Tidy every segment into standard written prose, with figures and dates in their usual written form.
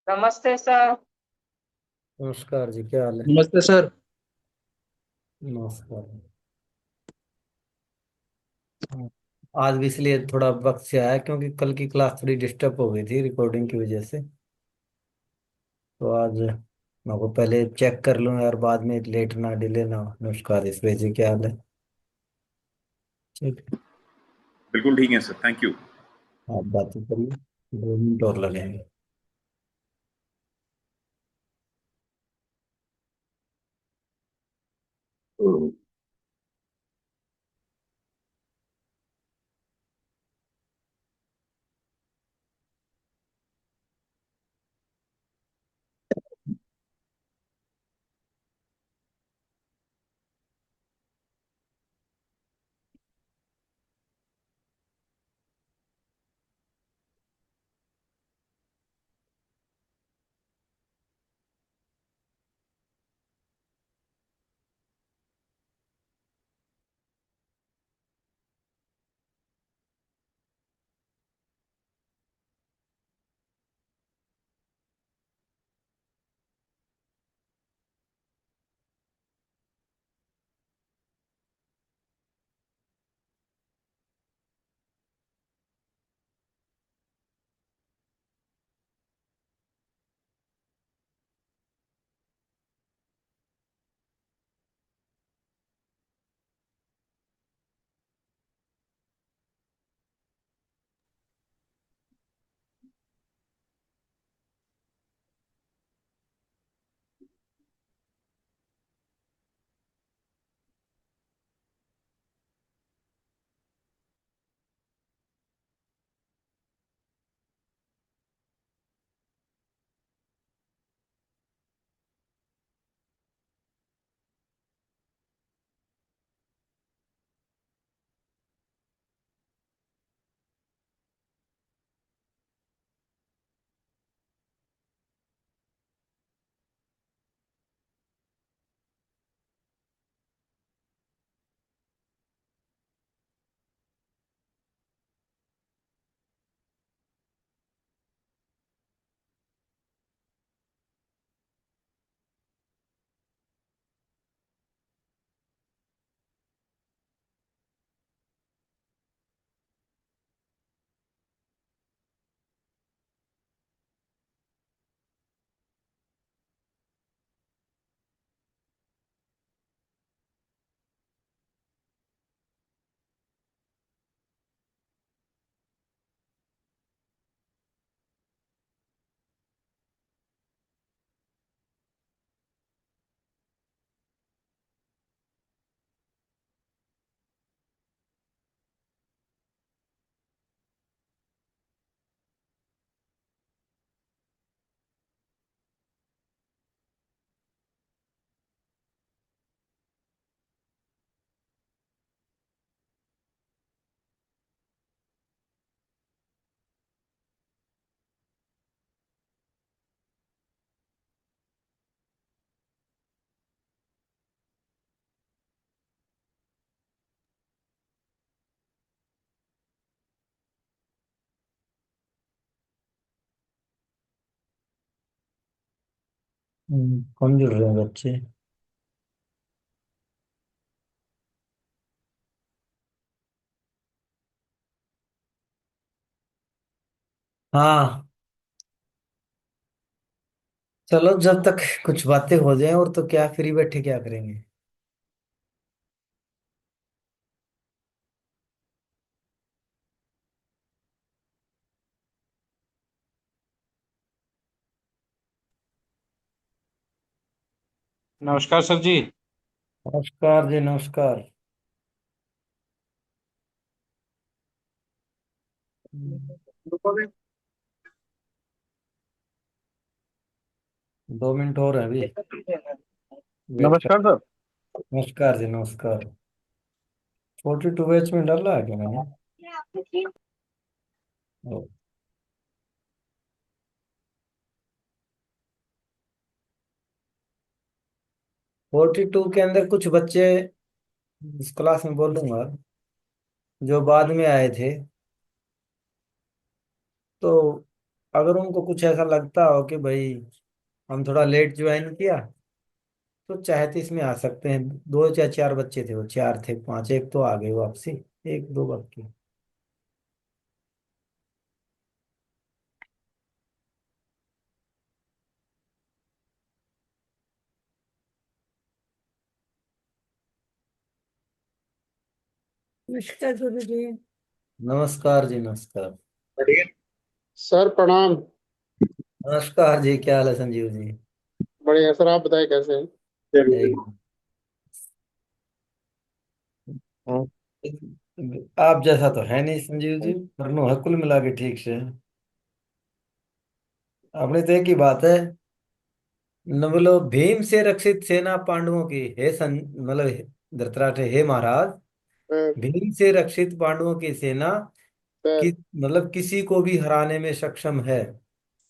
नमस्ते सर। नमस्कार जी, क्या हाल है? नमस्ते सर। नमस्कार। हाँ, आज भी इसलिए थोड़ा वक्त से आया क्योंकि कल की क्लास थोड़ी डिस्टर्ब हो गई थी रिकॉर्डिंग की वजह से। तो आज मैं को पहले चेक कर लूँ यार, बाद में लेट ना डिले ना हो। नमस्कार इस वजह, क्या हाल है? ठीक है। बिल्कुल ठीक है सर, थैंक यू। आप बातें करिए, 2 मिनट और लगेंगे। कौन जुड़ रहे हैं बच्चे? हाँ, चलो जब तक कुछ बातें हो जाएं, और तो क्या, फ्री बैठे क्या करेंगे? नमस्कार सर जी। नमस्कार जी, नमस्कार। 2 मिनट और है अभी, वेट कर। नमस्कार सर। नमस्कार जी, नमस्कार। 42 बैच में डाला है क्या मैंने? 42 के अंदर कुछ बच्चे इस क्लास में बोलूंगा जो बाद में आए थे। तो अगर उनको कुछ ऐसा लगता हो कि भाई हम थोड़ा लेट ज्वाइन किया, तो चाहे तो इसमें आ सकते हैं। दो या चार बच्चे थे, वो चार थे पांच, एक तो आ गए वापसी, एक दो बाकी। नमस्कार गुरु जी। नमस्कार जी, नमस्कार। बढ़िया। सर प्रणाम। नमस्कार जी, क्या हाल है संजीव जी? बढ़िया सर, आप बताएं कैसे हैं? एक, जरूर। हाँ। आप जैसा तो है नहीं संजीव जी, पर नो है कुल मिला के ठीक से। अपने तो एक ही बात है, न बोलो भीम से रक्षित सेना पांडवों की, हे मतलब धृतराष्ट्र, हे महाराज, सर। भीम से रक्षित पांडवों की सेना सर। कि मतलब किसी को भी हराने में सक्षम है।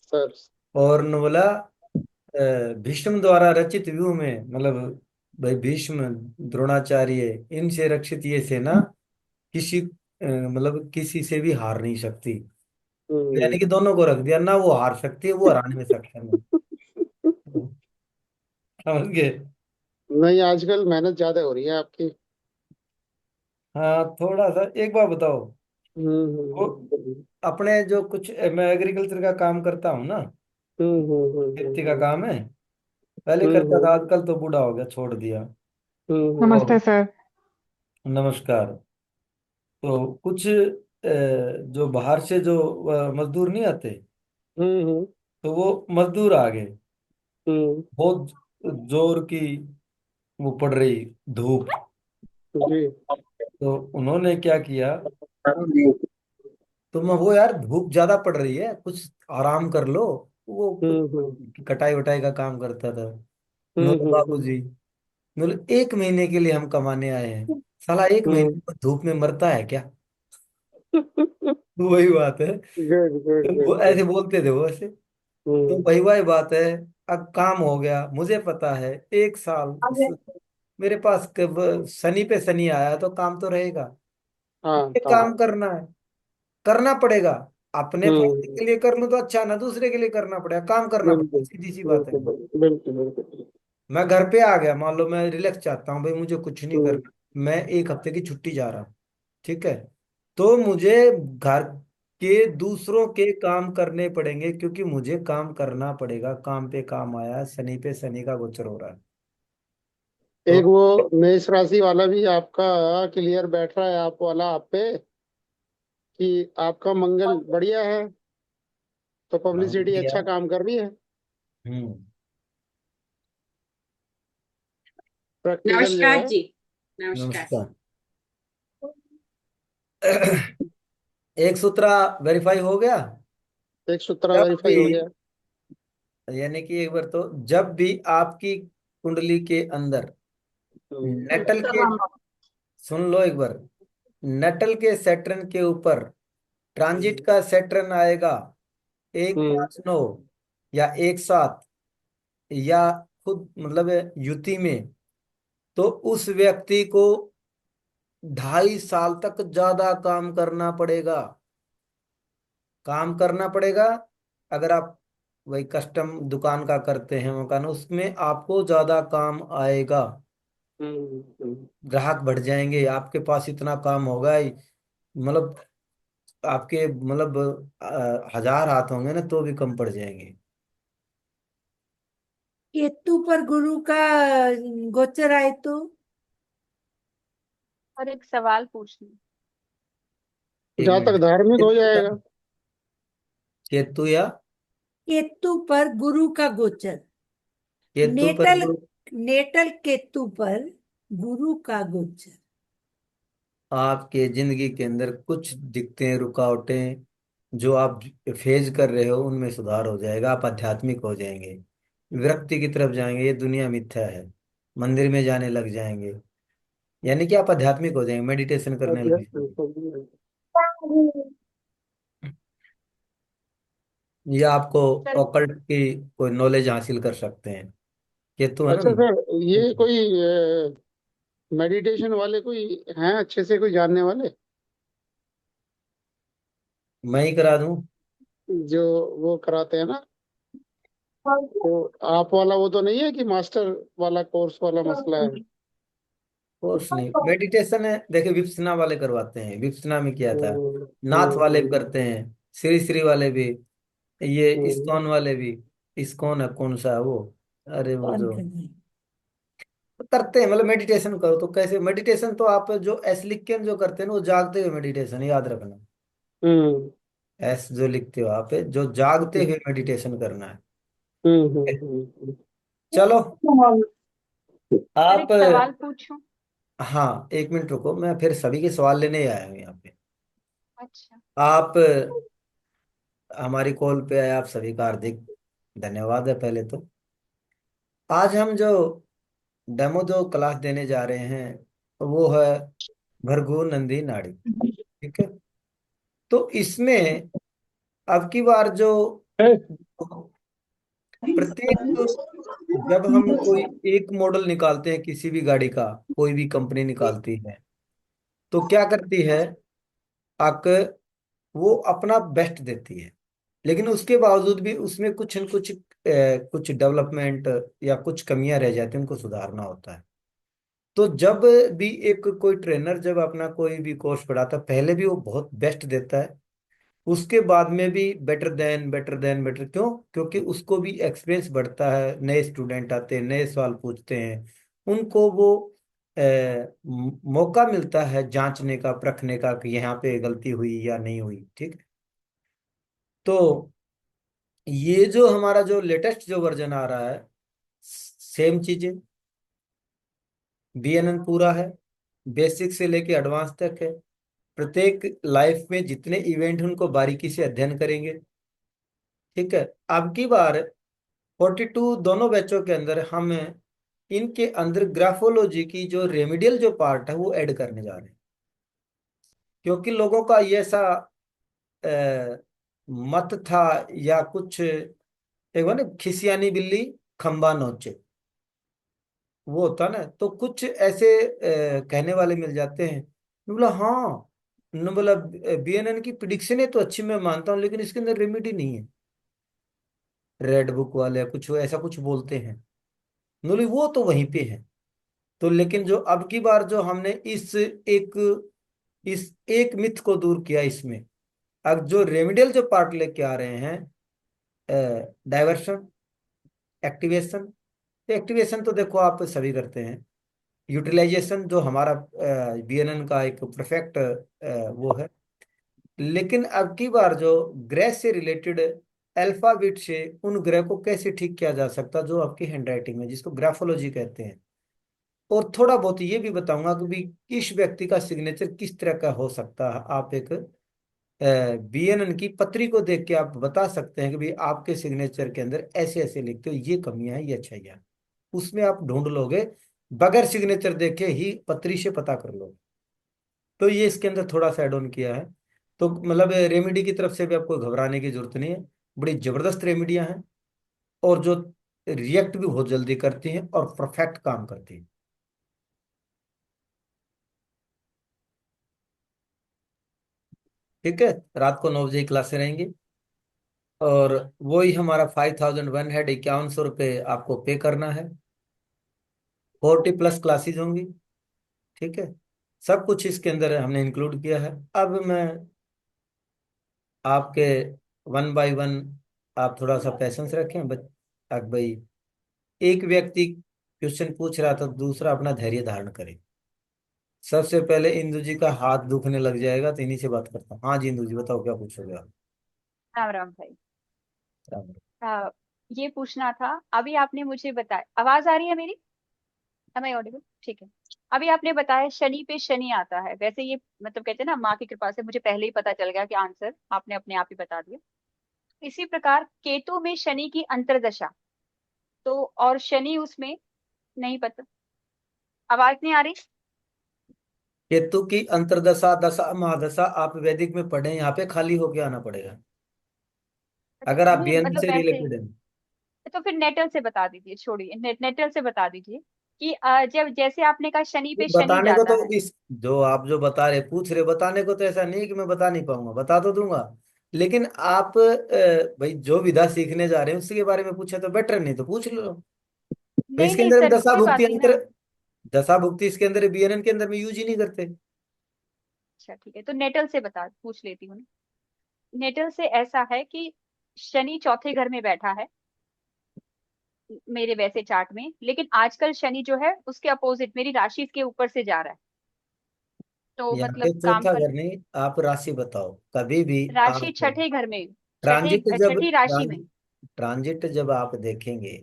सर। और न बोला भीष्म द्वारा रचित व्यूह में, मतलब भाई भीष्म, द्रोणाचार्य, इनसे रक्षित ये सेना किसी मतलब किसी से भी हार नहीं सकती। यानी हम्म। कि दोनों को रख दिया ना, वो हार सकती है, वो हराने में सक्षम है। समझ गए? नहीं, आजकल मेहनत ज्यादा हो रही है आपकी। हाँ, थोड़ा सा एक बार बताओ। वो हम्म। अपने जो कुछ, मैं एग्रीकल्चर का काम करता हूँ ना, खेती का हम्म। काम है। पहले हम्म। करता था, आजकल तो बूढ़ा हो गया, छोड़ दिया। नमस्ते तो सर। नमस्कार। तो कुछ जो बाहर से जो मजदूर नहीं आते, हम्म। तो वो मजदूर आ गए। हम्म। बहुत जोर की वो पड़ रही धूप। जी। तो उन्होंने क्या किया, तो मैं वो यार धूप ज्यादा पड़ रही है, कुछ आराम कर लो। वो कुछ हम्म। कटाई वटाई का काम करता था। हम्म। बोले बाबू जी, बोले 1 महीने के लिए हम कमाने आए हैं, साला एक महीने हम्म। में धूप में मरता है क्या? वही बात है। गुड गुड तो गुड वो गुड। ऐसे बोलते थे वो ऐसे। तो हम्म। वही वही बात है। अब काम हो गया, मुझे पता है। एक साल मेरे पास शनि पे शनि आया तो काम तो रहेगा। हाँ मुझे हाँ। काम करना है, करना पड़ेगा। अपने फायदे हम्म। के लिए कर लूं तो अच्छा, ना दूसरे के लिए करना पड़ेगा, काम करना पड़ेगा, बिल्कुल सीधी सी बात है। बिल्कुल बिल्कुल बिल्कुल बिल्कुल। मैं घर पे आ गया, मान लो मैं रिलैक्स चाहता हूँ भाई, मुझे कुछ नहीं हम्म। करना, मैं 1 हफ्ते की छुट्टी जा रहा हूँ, ठीक है, तो मुझे घर के दूसरों के काम करने पड़ेंगे, क्योंकि मुझे काम करना पड़ेगा। काम पे काम आया, शनि पे शनि का गोचर हो रहा है। तो एक वो मेष राशि वाला भी आपका क्लियर बैठ रहा है, आप वाला आप पे, कि आपका मंगल बढ़िया है, तो हाँ, पब्लिसिटी बढ़िया। अच्छा काम कर रही है। हम्म। प्रैक्टिकल जो नमस्कार है। जी। नमस्कार। नमस्कार। एक सूत्रा वेरीफाई हो गया। एक सूत्रा जब वेरीफाई भी, हो गया। यानी कि एक बार तो, जब भी आपकी कुंडली के अंदर नटल के, सुन लो एक बार, नटल के सैटर्न के ऊपर ट्रांजिट हम्म। का सैटर्न आएगा, एक हम्म। पांच नौ या एक सात, या खुद मतलब युति में, तो उस व्यक्ति को 2.5 साल तक ज्यादा काम करना पड़ेगा। काम करना पड़ेगा। अगर आप वही कस्टम दुकान का करते हैं मकान, उसमें आपको ज्यादा काम आएगा। हम्म। ग्राहक बढ़ जाएंगे, आपके पास इतना काम होगा ही, मतलब आपके मतलब 1000 हाथ होंगे ना तो भी कम पड़ जाएंगे। केतु पर गुरु का गोचर आए तो और एक सवाल पूछना। एक जहां तक मिनट। धार्मिक हो केतु या, जाएगा। केतु या, केतु पर गुरु का गोचर। केतु पर नेटल नेटल केतु पर गुरु का गोचर। आपके जिंदगी के अंदर कुछ दिक्कतें, रुकावटें जो आप फेस कर रहे हो, उनमें सुधार हो जाएगा। आप आध्यात्मिक हो जाएंगे, विरक्ति की तरफ जाएंगे, ये दुनिया मिथ्या है, मंदिर में जाने लग जाएंगे। यानी कि आप आध्यात्मिक हो जाएंगे, मेडिटेशन करने लग जाएंगे, या आपको चल। ऑकल्ट की कोई नॉलेज हासिल कर सकते हैं। केतु है ना। अच्छा सर, ये कोई मेडिटेशन वाले कोई हैं अच्छे से कोई जानने वाले? मैं ही करा दूं? जो वो कराते हैं ना, तो आप वाला वो तो नहीं है कि मास्टर वाला कोर्स वाला मसला है? कोर्स नहीं, मेडिटेशन है। देखिए विपश्यना वाले करवाते हैं, विपश्यना में किया था। हम्म, नाथ वाले भी हम्म, करते हैं, श्री श्री वाले भी, ये हम्म, इस्कॉन वाले भी। इस्कॉन है कौन सा है वो, अरे वो कौन जो करना करते हैं, मतलब मेडिटेशन करो तो कैसे मेडिटेशन, तो आप जो एस लिख के जो करते हैं ना वो जागते हुए मेडिटेशन, याद रखना। हम्म, एस जो लिखते हो आप, जो जागते हुए मेडिटेशन करना है। चलो सर आप, एक सवाल पूछूं? हाँ एक मिनट रुको, मैं फिर सभी के सवाल लेने ही आया हूँ यहाँ पे। अच्छा। आप हमारी कॉल पे आए, आप सभी का हार्दिक धन्यवाद है पहले तो। आज हम जो डेमो जो क्लास देने जा रहे हैं वो है भृगु नंदी नाड़ी, ठीक है। तो इसमें अब की बार जो प्रत्येक, जब हम कोई एक मॉडल निकालते हैं किसी भी गाड़ी का, कोई भी कंपनी निकालती है, तो क्या करती है, आक वो अपना बेस्ट देती है, लेकिन उसके बावजूद भी उसमें कुछ न कुछ कुछ डेवलपमेंट या कुछ कमियां रह जाती हैं, उनको सुधारना होता है। तो जब भी एक कोई ट्रेनर जब अपना कोई भी कोर्स पढ़ाता है, पहले भी वो बहुत बेस्ट देता है, उसके बाद में भी better than better than better, क्यों? क्योंकि उसको भी एक्सपीरियंस बढ़ता है, नए स्टूडेंट आते हैं, नए सवाल पूछते हैं, उनको वो मौका मिलता है जांचने का, परखने का कि यहाँ पे गलती हुई या नहीं हुई, ठीक। तो ये जो हमारा जो लेटेस्ट जो वर्जन आ रहा है, सेम चीजें, बीएनएन पूरा है, बेसिक से लेके एडवांस तक है। प्रत्येक लाइफ में जितने इवेंट हैं उनको बारीकी से अध्ययन करेंगे, ठीक है। अब की बार 42 दोनों बैचों के अंदर हम इनके अंदर ग्राफोलॉजी की जो रेमेडियल जो पार्ट है वो ऐड करने जा रहे हैं, क्योंकि लोगों का ये ऐसा अ, मत था या कुछ, एक बार ना खिसियानी बिल्ली खंबा नोचे, वो होता ना, तो कुछ ऐसे कहने वाले मिल जाते हैं। मैं बोला हाँ, न बोला बीएनएन की प्रिडिक्शन है तो अच्छी मैं मानता हूँ, लेकिन इसके अंदर रेमेडी नहीं है, रेड बुक वाले कुछ ऐसा कुछ बोलते हैं। बोले वो तो वहीं पे है। तो लेकिन जो अब की बार जो हमने इस एक मिथ को दूर किया इसमें, अब जो रेमेडियल जो पार्ट लेके आ रहे हैं, डाइवर्शन, एक्टिवेशन। एक्टिवेशन तो देखो आप सभी करते हैं, यूटिलाइजेशन जो हमारा बीएनएन का एक परफेक्ट वो है। लेकिन अब की बार जो ग्रह से रिलेटेड अल्फाबेट से उन ग्रह को कैसे ठीक किया जा सकता, जो आपकी हैंडराइटिंग में, जिसको ग्राफोलॉजी कहते हैं। और थोड़ा बहुत ये भी बताऊंगा कि भी किस व्यक्ति का सिग्नेचर किस तरह का हो सकता है। आप एक बीएनएन की पत्री को देख के आप बता सकते हैं कि भाई आपके सिग्नेचर के अंदर ऐसे ऐसे लिखते हो, ये कमियां हैं, ये अच्छाइयां हैं। उसमें आप ढूंढ लोगे, बगैर सिग्नेचर देखे ही पत्री से पता कर लोगे। तो ये इसके अंदर थोड़ा सा एड ऑन किया है। तो मतलब रेमेडी की तरफ से भी आपको घबराने की जरूरत नहीं है, बड़ी जबरदस्त रेमेडियां हैं, और जो रिएक्ट भी बहुत जल्दी करती हैं और परफेक्ट काम करती हैं, ठीक है। रात को 9 बजे क्लासें रहेंगी, और वही हमारा 5151 आपको पे करना है। 40+ क्लासेज होंगी, ठीक है। सब कुछ इसके अंदर हमने इंक्लूड किया है। अब मैं आपके वन बाय वन, आप थोड़ा सा पेशेंस रखें अब भाई, एक व्यक्ति क्वेश्चन पूछ रहा था, दूसरा अपना धैर्य धारण करे। सबसे पहले इंदु जी का हाथ दुखने लग जाएगा, तो इन्हीं से बात करता हूँ। हाँ जी इंदु जी बताओ क्या पूछोगे आप। राम राम भाई। राम राम। आ, ये पूछना था, अभी आपने मुझे बताया, आवाज आ रही है मेरी? Am I audible? ठीक है। अभी आपने बताया शनि पे शनि आता है, वैसे ये मतलब कहते हैं ना, माँ की कृपा से मुझे पहले ही पता चल गया कि आंसर आपने अपने आप ही बता दिया। इसी प्रकार केतु में शनि की अंतर्दशा, तो और शनि उसमें, नहीं पता, आवाज नहीं आ रही? केतु की अंतर्दशा, दशा, महादशा आप वैदिक में पढ़े, यहाँ पे खाली होके आना पड़ेगा अच्छा, अगर आप नहीं बीएनएन मतलब से वैसे, रिलेटेड हैं। तो फिर नेटल से बता दीजिए, छोड़िए, नेटल से बता दीजिए कि जब जैसे आपने कहा शनि पे शनि बताने को जाता तो है। इस जो आप जो बता रहे पूछ रहे, बताने को तो ऐसा नहीं है कि मैं बता नहीं पाऊंगा, बता तो दूंगा, लेकिन आप भाई जो विधा सीखने जा रहे हैं उसके बारे में पूछा तो बेटर, नहीं तो पूछ लो भाई। नहीं इसके नहीं अंदर हम सर, दशा कोई भुक्ति बात नहीं ना। अंतर, दशा भुक्ति इसके अंदर बीएनएन के अंदर में यूज ही नहीं करते। अच्छा ठीक है, तो नेटल से बता पूछ लेती हूँ ना। नेटल से ऐसा है कि शनि चौथे घर में बैठा है मेरे वैसे चार्ट में, लेकिन आजकल शनि जो है उसके अपोजिट मेरी राशि के ऊपर से जा रहा है, तो यहाँ पे मतलब काम चौथा कर। घर नहीं, आप राशि बताओ कभी भी। राशि आप छठे घर में, छठे ट्रांजिट जब छठी राशि में। ट्रांजिट जब आप देखेंगे,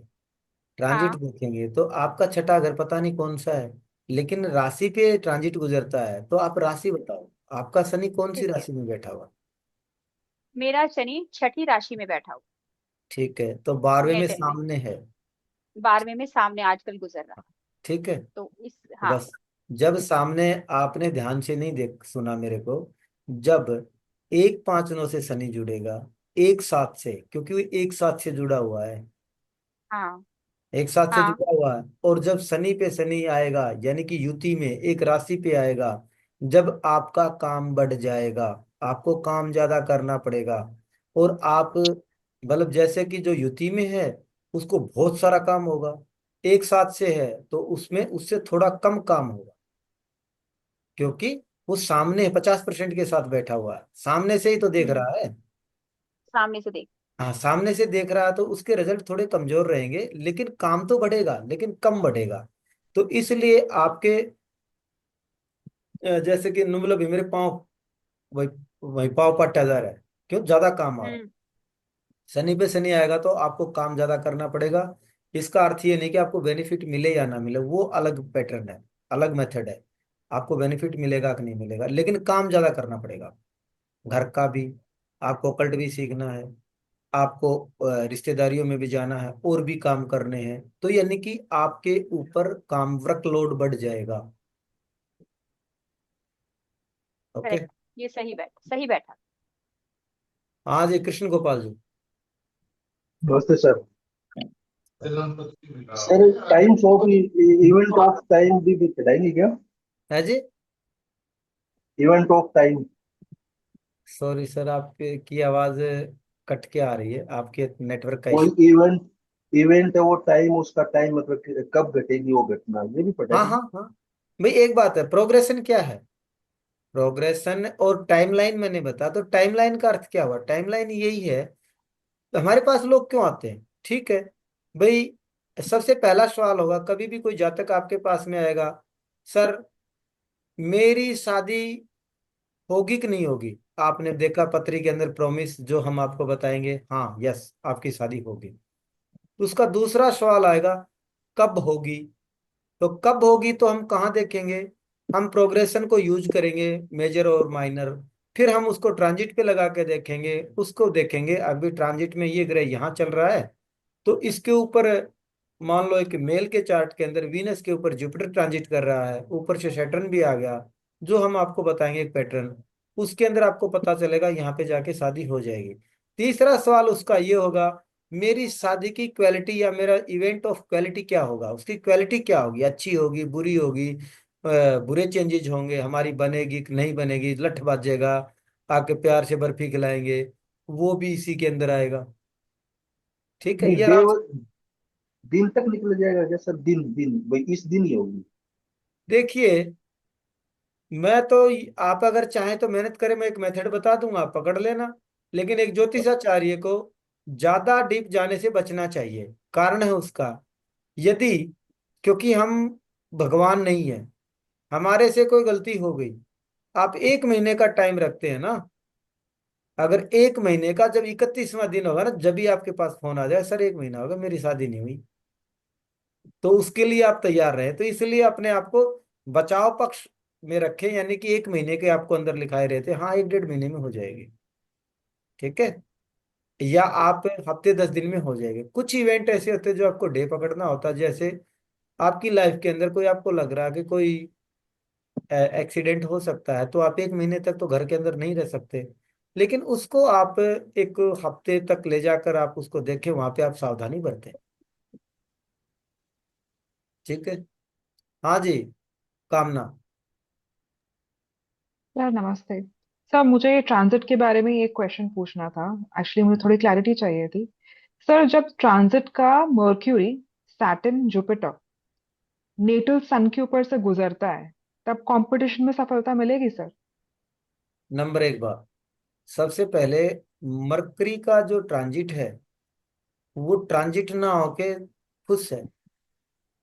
ट्रांजिट हाँ देखेंगे तो आपका छठा घर पता नहीं कौन सा है, लेकिन राशि पे ट्रांजिट गुजरता है, तो आप राशि बताओ आपका शनि कौन सी ठीक है, राशि में बैठा हुआ। मेरा शनि छठी राशि में बैठा हुआ ठीक है, तो 12वें में नेटल में, सामने है। 12वें में सामने आजकल गुजर रहा है। ठीक है, तो इस, तो हाँ बस जब सामने, आपने ध्यान से नहीं देख सुना मेरे को, जब 1 5 9 से शनि जुड़ेगा, एक साथ से, क्योंकि वो एक साथ से जुड़ा हुआ है, हाँ एक साथ से हाँ जुड़ा हुआ है, और जब शनि पे शनि आएगा यानी कि युति में एक राशि पे आएगा, जब आपका काम बढ़ जाएगा, आपको काम ज्यादा करना पड़ेगा, और आप मतलब जैसे कि जो युति में है उसको बहुत सारा काम होगा, एक साथ से है तो उसमें उससे थोड़ा कम काम होगा, क्योंकि वो सामने 50% के साथ बैठा हुआ है, सामने से ही तो देख हम्म, रहा है। सामने से देख। हाँ, सामने से देख रहा है तो उसके रिजल्ट थोड़े कमजोर रहेंगे, लेकिन काम तो बढ़ेगा लेकिन कम बढ़ेगा। तो इसलिए आपके जैसे कि मतलब मेरे पाँव, वही वही पाँव पट्टा जा रहा है, क्यों ज्यादा काम आ रहा है। हम्म, शनि पे शनि आएगा तो आपको काम ज्यादा करना पड़ेगा। इसका अर्थ ये नहीं कि आपको बेनिफिट मिले या ना मिले, वो अलग पैटर्न है, अलग मेथड है। आपको बेनिफिट मिलेगा कि नहीं मिलेगा, लेकिन काम ज्यादा करना पड़ेगा। घर का भी, आपको कल्ट भी सीखना है, आपको रिश्तेदारियों में भी जाना है और भी काम करने हैं, तो यानी कि आपके ऊपर काम वर्कलोड बढ़ जाएगा। ओके। करेक्ट, ये सही बैठा। हाँ जी, कृष्ण गोपाल जी। नमस्ते sir. Sir times of event of time भी बताएंगे क्या? है जी। Event of time. Sorry sir, आपके की आवाज कट के आ रही है, आपके नेटवर्क का कोई इशू। इवेंट इवेंट है वो टाइम, उसका टाइम मतलब कि कब घटेगी वो घटना, ये भी हाँ पढ़ाएंगे? हाँ हाँ, भाई एक बात है, प्रोग्रेशन क्या है, प्रोग्रेशन और टाइमलाइन मैंने बताया, तो टाइमलाइन का अर्थ क्या हुआ, टाइमलाइन यही है। तो हमारे पास लोग क्यों आते हैं, ठीक है भाई। सबसे पहला सवाल होगा, कभी भी कोई जातक आपके पास में आएगा, सर मेरी शादी होगी कि नहीं होगी, आपने देखा पत्री के अंदर प्रॉमिस जो हम आपको बताएंगे, हाँ यस आपकी शादी होगी। उसका दूसरा सवाल आएगा, कब होगी। तो कब होगी तो हम कहाँ देखेंगे, हम प्रोग्रेशन को यूज करेंगे, मेजर और माइनर। फिर हम उसको ट्रांजिट पे लगा के देखेंगे, उसको देखेंगे अभी ट्रांजिट में ये ग्रह यहाँ चल रहा है, तो इसके ऊपर मान लो एक मेल के चार्ट के अंदर वीनस के ऊपर जुपिटर ट्रांजिट कर रहा है, ऊपर से सैटर्न भी आ गया, जो हम आपको बताएंगे एक पैटर्न, उसके अंदर आपको पता चलेगा यहाँ पे जाके शादी हो जाएगी। तीसरा सवाल उसका ये होगा, मेरी शादी की क्वालिटी या मेरा इवेंट ऑफ क्वालिटी क्या होगा, उसकी क्वालिटी क्या होगी, अच्छी होगी बुरी होगी, बुरे चेंजेज होंगे, हमारी बनेगी कि नहीं बनेगी, लठ बाजेगा, आके प्यार से बर्फी खिलाएंगे, वो भी इसी के अंदर आएगा। ठीक है, नहीं ये डे आराम से दिन तक निकल जाएगा क्या सर? दिन दिन भाई इस दिन ही होगी? देखिए। मैं तो, आप अगर चाहें तो मेहनत करें, मैं एक मेथड बता दूंगा, आप पकड़ लेना। लेकिन एक ज्योतिषाचार्य को ज्यादा डीप जाने से बचना चाहिए, कारण है उसका, यदि, क्योंकि हम भगवान नहीं है, हमारे से कोई गलती हो गई, आप 1 महीने का टाइम रखते हैं ना, अगर 1 महीने का जब 31वां दिन होगा ना, जब भी आपके पास फोन आ जाए, सर 1 महीना होगा मेरी शादी नहीं हुई, तो उसके लिए आप तैयार रहे, तो इसलिए अपने आप को बचाव पक्ष में रखें, यानी कि 1 महीने के आपको अंदर लिखाए रहते हैं, हाँ 1 1.5 महीने में हो जाएगी। ठीक है, या आप हफ्ते 10 दिन में हो जाएंगे। कुछ इवेंट ऐसे होते हैं जो आपको डे पकड़ना होता है, जैसे आपकी लाइफ के अंदर कोई आपको लग रहा है कि कोई एक्सीडेंट हो सकता है, तो आप 1 महीने तक तो घर के अंदर नहीं रह सकते, लेकिन उसको आप एक हफ्ते तक ले जाकर आप उसको देखें, वहां पे आप सावधानी बरतें। ठीक है। हाँ जी, कामना। सर नमस्ते। सर मुझे ट्रांजिट के बारे में एक क्वेश्चन पूछना था। एक्चुअली मुझे थोड़ी क्लैरिटी चाहिए थी। सर जब ट्रांजिट का मर्क्यूरी सैटर्न जुपिटर नेटल सन के ऊपर से गुजरता है, तब कंपटीशन में सफलता मिलेगी सर? नंबर एक बात, सबसे पहले मरकरी का जो ट्रांजिट है वो ट्रांजिट ना होके खुश है,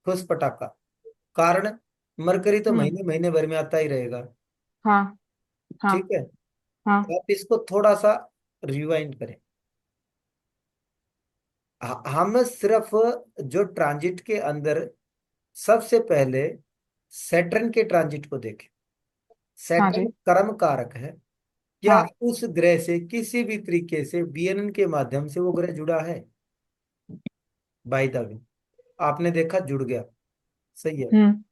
खुश पटाखा। कारण मरकरी तो हम्म। महीने महीने भर में आता ही रहेगा। हाँ। हाँ। ठीक है, हाँ। तो आप इसको थोड़ा सा रिवाइंड करें। हम सिर्फ जो ट्रांजिट के अंदर सबसे पहले सैटर्न के ट्रांजिट को देखें। हाँ सैटर्न जी। कर्म कारक है। क्या हाँ। उस ग्रह से किसी भी तरीके से बीएनएन के माध्यम से वो ग्रह जुड़ा है? बाय द वे, आपने देखा जुड़ गया, सही है। हम्म। हम्म।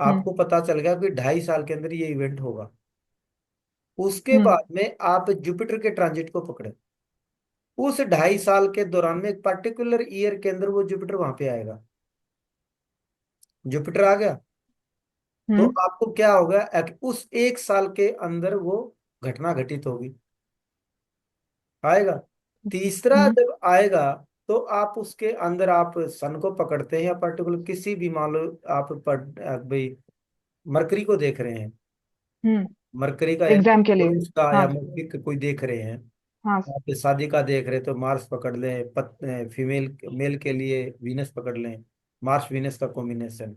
आपको पता चल गया कि 2.5 साल के अंदर ये इवेंट होगा। उसके हम्म। बाद में आप जुपिटर के ट्रांजिट को पकड़े। उस 2.5 साल के दौरान में एक पर्टिकुलर ईयर के अंदर वो जुपिटर वहां पे आएगा। जुपिटर आ गया तो हम्म। आपको क्या होगा कि उस 1 साल के अंदर वो घटना घटित होगी। आएगा। तीसरा हम्म। जब आएगा तो आप उसके अंदर आप सन को पकड़ते हैं या पर्टिकुलर किसी भी, मान लो आप भाई मरकरी को देख रहे हैं। हम्म। मरकरी का या एग्जाम के लिए। पुरुष का हाँ या जी। मरकरी का कोई देख रहे हैं। हाँ। आप शादी का देख रहे हैं तो मार्स पकड़ लें, फीमेल मेल के लिए वीनस पकड़ लें। मार्स वीनस का कॉम्बिनेशन।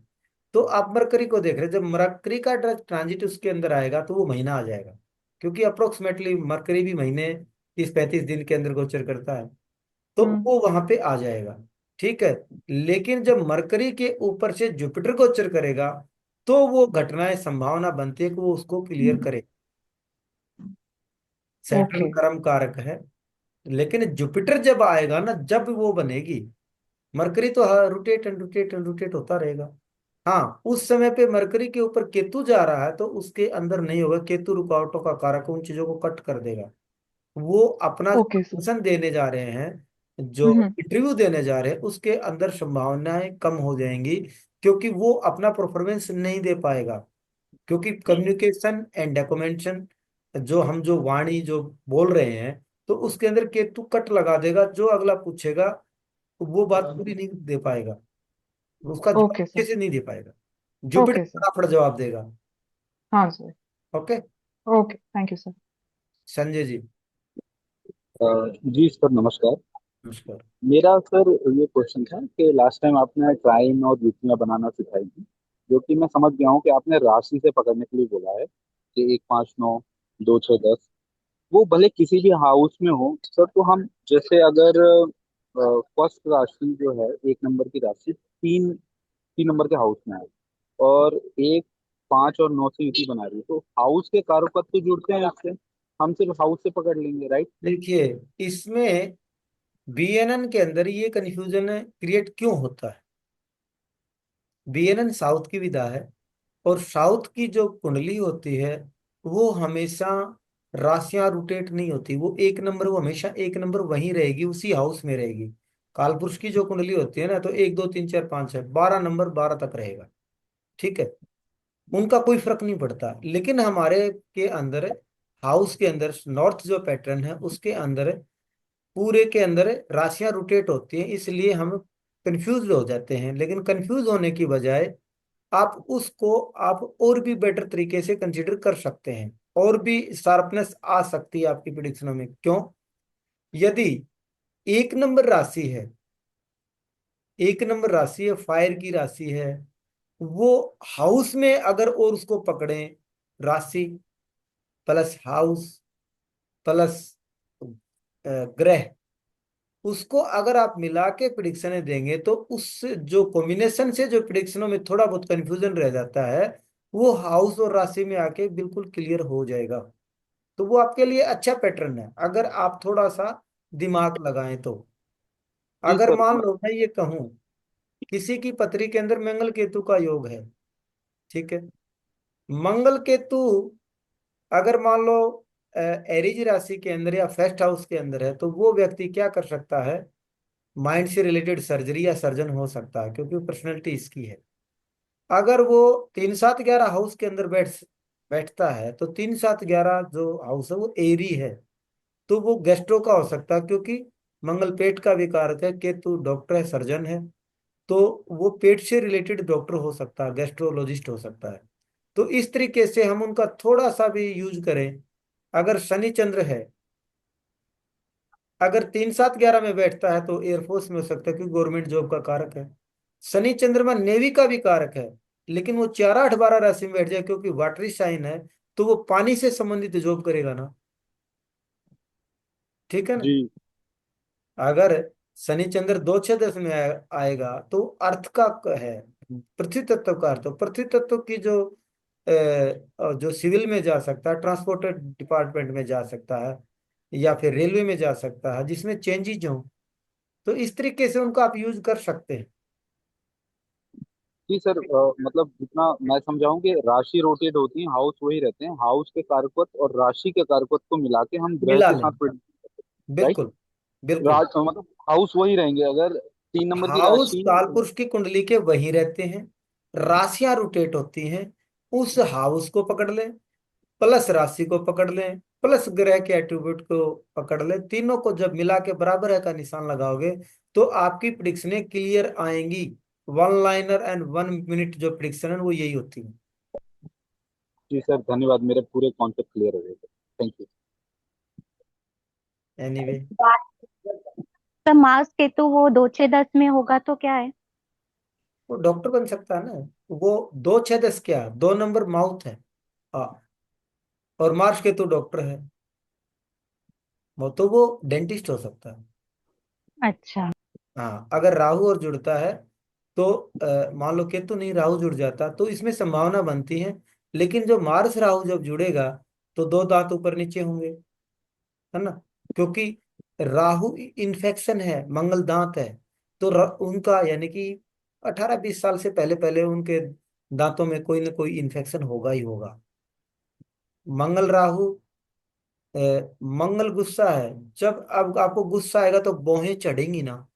तो आप मरकरी को देख रहे हैं, जब मरकरी का ट्रांजिट उसके अंदर आएगा तो वो महीना आ जाएगा। क्योंकि अप्रोक्सीमेटली मरकरी भी महीने 30-35 दिन के अंदर गोचर करता है। तो हम्म। वो वहां पे आ जाएगा। ठीक है। लेकिन जब मरकरी के ऊपर से जुपिटर गोचर करेगा तो वो घटनाएं संभावना बनती है कि वो उसको क्लियर करे। Saturn okay. कर्म कारक है। लेकिन जुपिटर जब आएगा ना, जब वो बनेगी, मरकरी तो rotate and rotate and rotate होता रहेगा। हाँ, उस समय पे मरकरी के ऊपर केतु जा रहा है तो उसके अंदर नहीं होगा। केतु रुकावटों का कारक, उन चीजों को कट कर देगा। वो अपना जो ओके सर। प्रदर्शन देने जा रहे हैं, जो हम्म। इंटरव्यू देने जा रहे हैं, उसके अंदर संभावनाएं कम हो जाएंगी। क्योंकि वो अपना परफॉर्मेंस नहीं दे पाएगा। क्योंकि कम्युनिकेशन एंड डॉक्यूमेंटेशन, जो वाणी जो बोल रहे हैं, तो उसके अंदर केतु कट लगा देगा। जो अगला पूछेगा वो बात पूरी नहीं दे पाएगा, उसका जवाब ओके अच्छे सर। से नहीं दे पाएगा। Jupiter okay sir. फटाफट जवाब देगा। हाँ sir. Okay. Okay, thank you sir. Sanjay ji. अ, जी सर, नमस्कार। नमस्कार। मेरा सर ये क्वेश्चन था कि लास्ट टाइम आपने ट्राइन और युक्तियां बनाना सिखाई थी, जो कि मैं समझ गया हूँ कि आपने राशि से पकड़ने के लिए बोला है कि 1, 5, 9, 2, 6, 10, वो भले किसी भी हाउस में हो सर। तो हम जैसे अगर फर्स्ट राशि जो है, 1 नंबर की राशि, 3 3 नंबर के हाउस में है, और 1, 5 और 9 से युति बना रही है, तो हाउस के कारक तो जुड़ते हैं इससे। हम सिर्फ हाउस से पकड़ लेंगे, राइट? देखिए, इसमें बीएनएन के अंदर ये कंफ्यूजन क्रिएट क्यों होता है? बीएनएन साउथ की विधा है, और साउथ की जो कुंडली होती है वो हमेशा राशियां रोटेट नहीं होती। वो 1 नंबर, वो हमेशा 1 नंबर वहीं रहेगी, उसी हाउस में रहेगी। कालपुरुष की जो कुंडली होती है ना, तो 1, 2, 3, 4, 5 है, 12 नंबर 12 तक रहेगा। ठीक है, उनका कोई फर्क नहीं पड़ता। लेकिन हमारे के अंदर, हाउस के अंदर नॉर्थ जो पैटर्न है उसके अंदर पूरे के अंदर राशियां रोटेट होती हैं, इसलिए हम कंफ्यूज हो जाते हैं। लेकिन कंफ्यूज होने की बजाय आप उसको आप और भी बेटर तरीके से कंसीडर कर सकते हैं, और भी शार्पनेस आ सकती है आपकी प्रिडिक्शनों में। क्यों? यदि 1 नंबर राशि है, 1 नंबर राशि है, फायर की राशि है, वो हाउस में अगर और उसको पकड़ें, राशि प्लस हाउस प्लस ग्रह, उसको अगर आप मिला के प्रिडिक्शनें देंगे तो उस जो कॉम्बिनेशन से जो प्रिडिक्शनों में थोड़ा बहुत कंफ्यूजन रह जाता है, वो हाउस और राशि में आके बिल्कुल क्लियर हो जाएगा। तो वो आपके लिए अच्छा पैटर्न है अगर आप थोड़ा सा दिमाग लगाएं तो। जी अगर सर। मान लो मैं ये कहूं, किसी की पत्री के अंदर मंगल केतु का योग है। ठीक है, मंगल केतु अगर मान लो एरीज राशि के अंदर या फर्स्ट हाउस के अंदर है, तो वो व्यक्ति क्या कर सकता है? माइंड से रिलेटेड सर्जरी या सर्जन हो सकता है, क्योंकि पर्सनैलिटी इसकी है। अगर वो 3, 7, 11 हाउस के अंदर बैठ बैठता है तो 3 7 11 जो हाउस है वो एरी है, तो वो गैस्ट्रो का हो सकता है, क्योंकि मंगल पेट का भी कारक है, केतु डॉक्टर है, सर्जन है, तो वो पेट से रिलेटेड डॉक्टर हो सकता है, गैस्ट्रोलॉजिस्ट हो सकता है। तो इस तरीके से हम उनका थोड़ा सा भी यूज करें। अगर शनि चंद्र है, अगर 3 7 11 में बैठता है तो एयरफोर्स में हो सकता है, क्योंकि गवर्नमेंट जॉब का कारक है। शनि चंद्रमा नेवी का भी कारक है, लेकिन वो 4 8 12 राशि में बैठ जाए, क्योंकि वाटरी साइन है, तो वो पानी से संबंधित जॉब करेगा ना। ठीक है ना। जी अगर शनि चंद्र 2 6 10 में आएगा तो अर्थ का है, पृथ्वी तत्व का अर्थ, पृथ्वी तत्व की जो सिविल में जा सकता है, ट्रांसपोर्ट डिपार्टमेंट में जा सकता है, या फिर रेलवे में जा सकता है, जिसमें चेंजेस हो, तो इस तरीके से उनको आप यूज कर सकते हैं। जी सर, मतलब जितना मैं समझाऊं कि राशि रोटेट होती है, हाउस वही रहते हैं, हाउस के कारकत्व और राशि के कारकत्व को मिला के हम ग्रह मिला के लें, साथ प्रेडिक्ट, राइट? बिल्कुल बिल्कुल। मतलब हाउस वही रहेंगे, अगर 3 नंबर की हाउस राशि। कालपुरुष की कुंडली के वही रहते हैं, राशियां रोटेट होती हैं, उस हाउस को पकड़ लें, प्लस राशि को पकड़ लें, प्लस ग्रह के एट्रीब्यूट को पकड़ लें, तीनों को जब मिला के बराबर है का निशान लगाओगे तो आपकी प्रिडिक्शनें क्लियर आएंगी। 1 लाइनर एंड 1 मिनट जो प्रिडिक्शन है वो यही होती है। जी सर, धन्यवाद, मेरे पूरे कॉन्सेप्ट क्लियर हो गए sir. Thank you. Anyway, sir Mars Ketu वो 2 6 10 में होगा तो क्या है? वो डॉक्टर बन सकता है ना। वो 2 6 10 क्या, 2 नंबर माउथ है। हाँ, और मार्स के तो डॉक्टर है, वो तो वो डेंटिस्ट हो सकता है। अच्छा। हाँ, अगर राहु और जुड़ता है तो मान लो केतु नहीं, राहु जुड़ जाता तो इसमें संभावना बनती है, लेकिन जो मार्स राहु जब जुड़ेगा तो 2 दांत ऊपर नीचे होंगे, है ना, क्योंकि राहु इन्फेक्शन है, मंगल दांत है, तो उनका यानी कि 18 20 साल से पहले पहले उनके दांतों में कोई ना कोई इन्फेक्शन होगा ही होगा। मंगल राहु, अ, मंगल गुस्सा है, जब अब आपको गुस्सा आएगा तो भौहें चढ़ेंगी ना,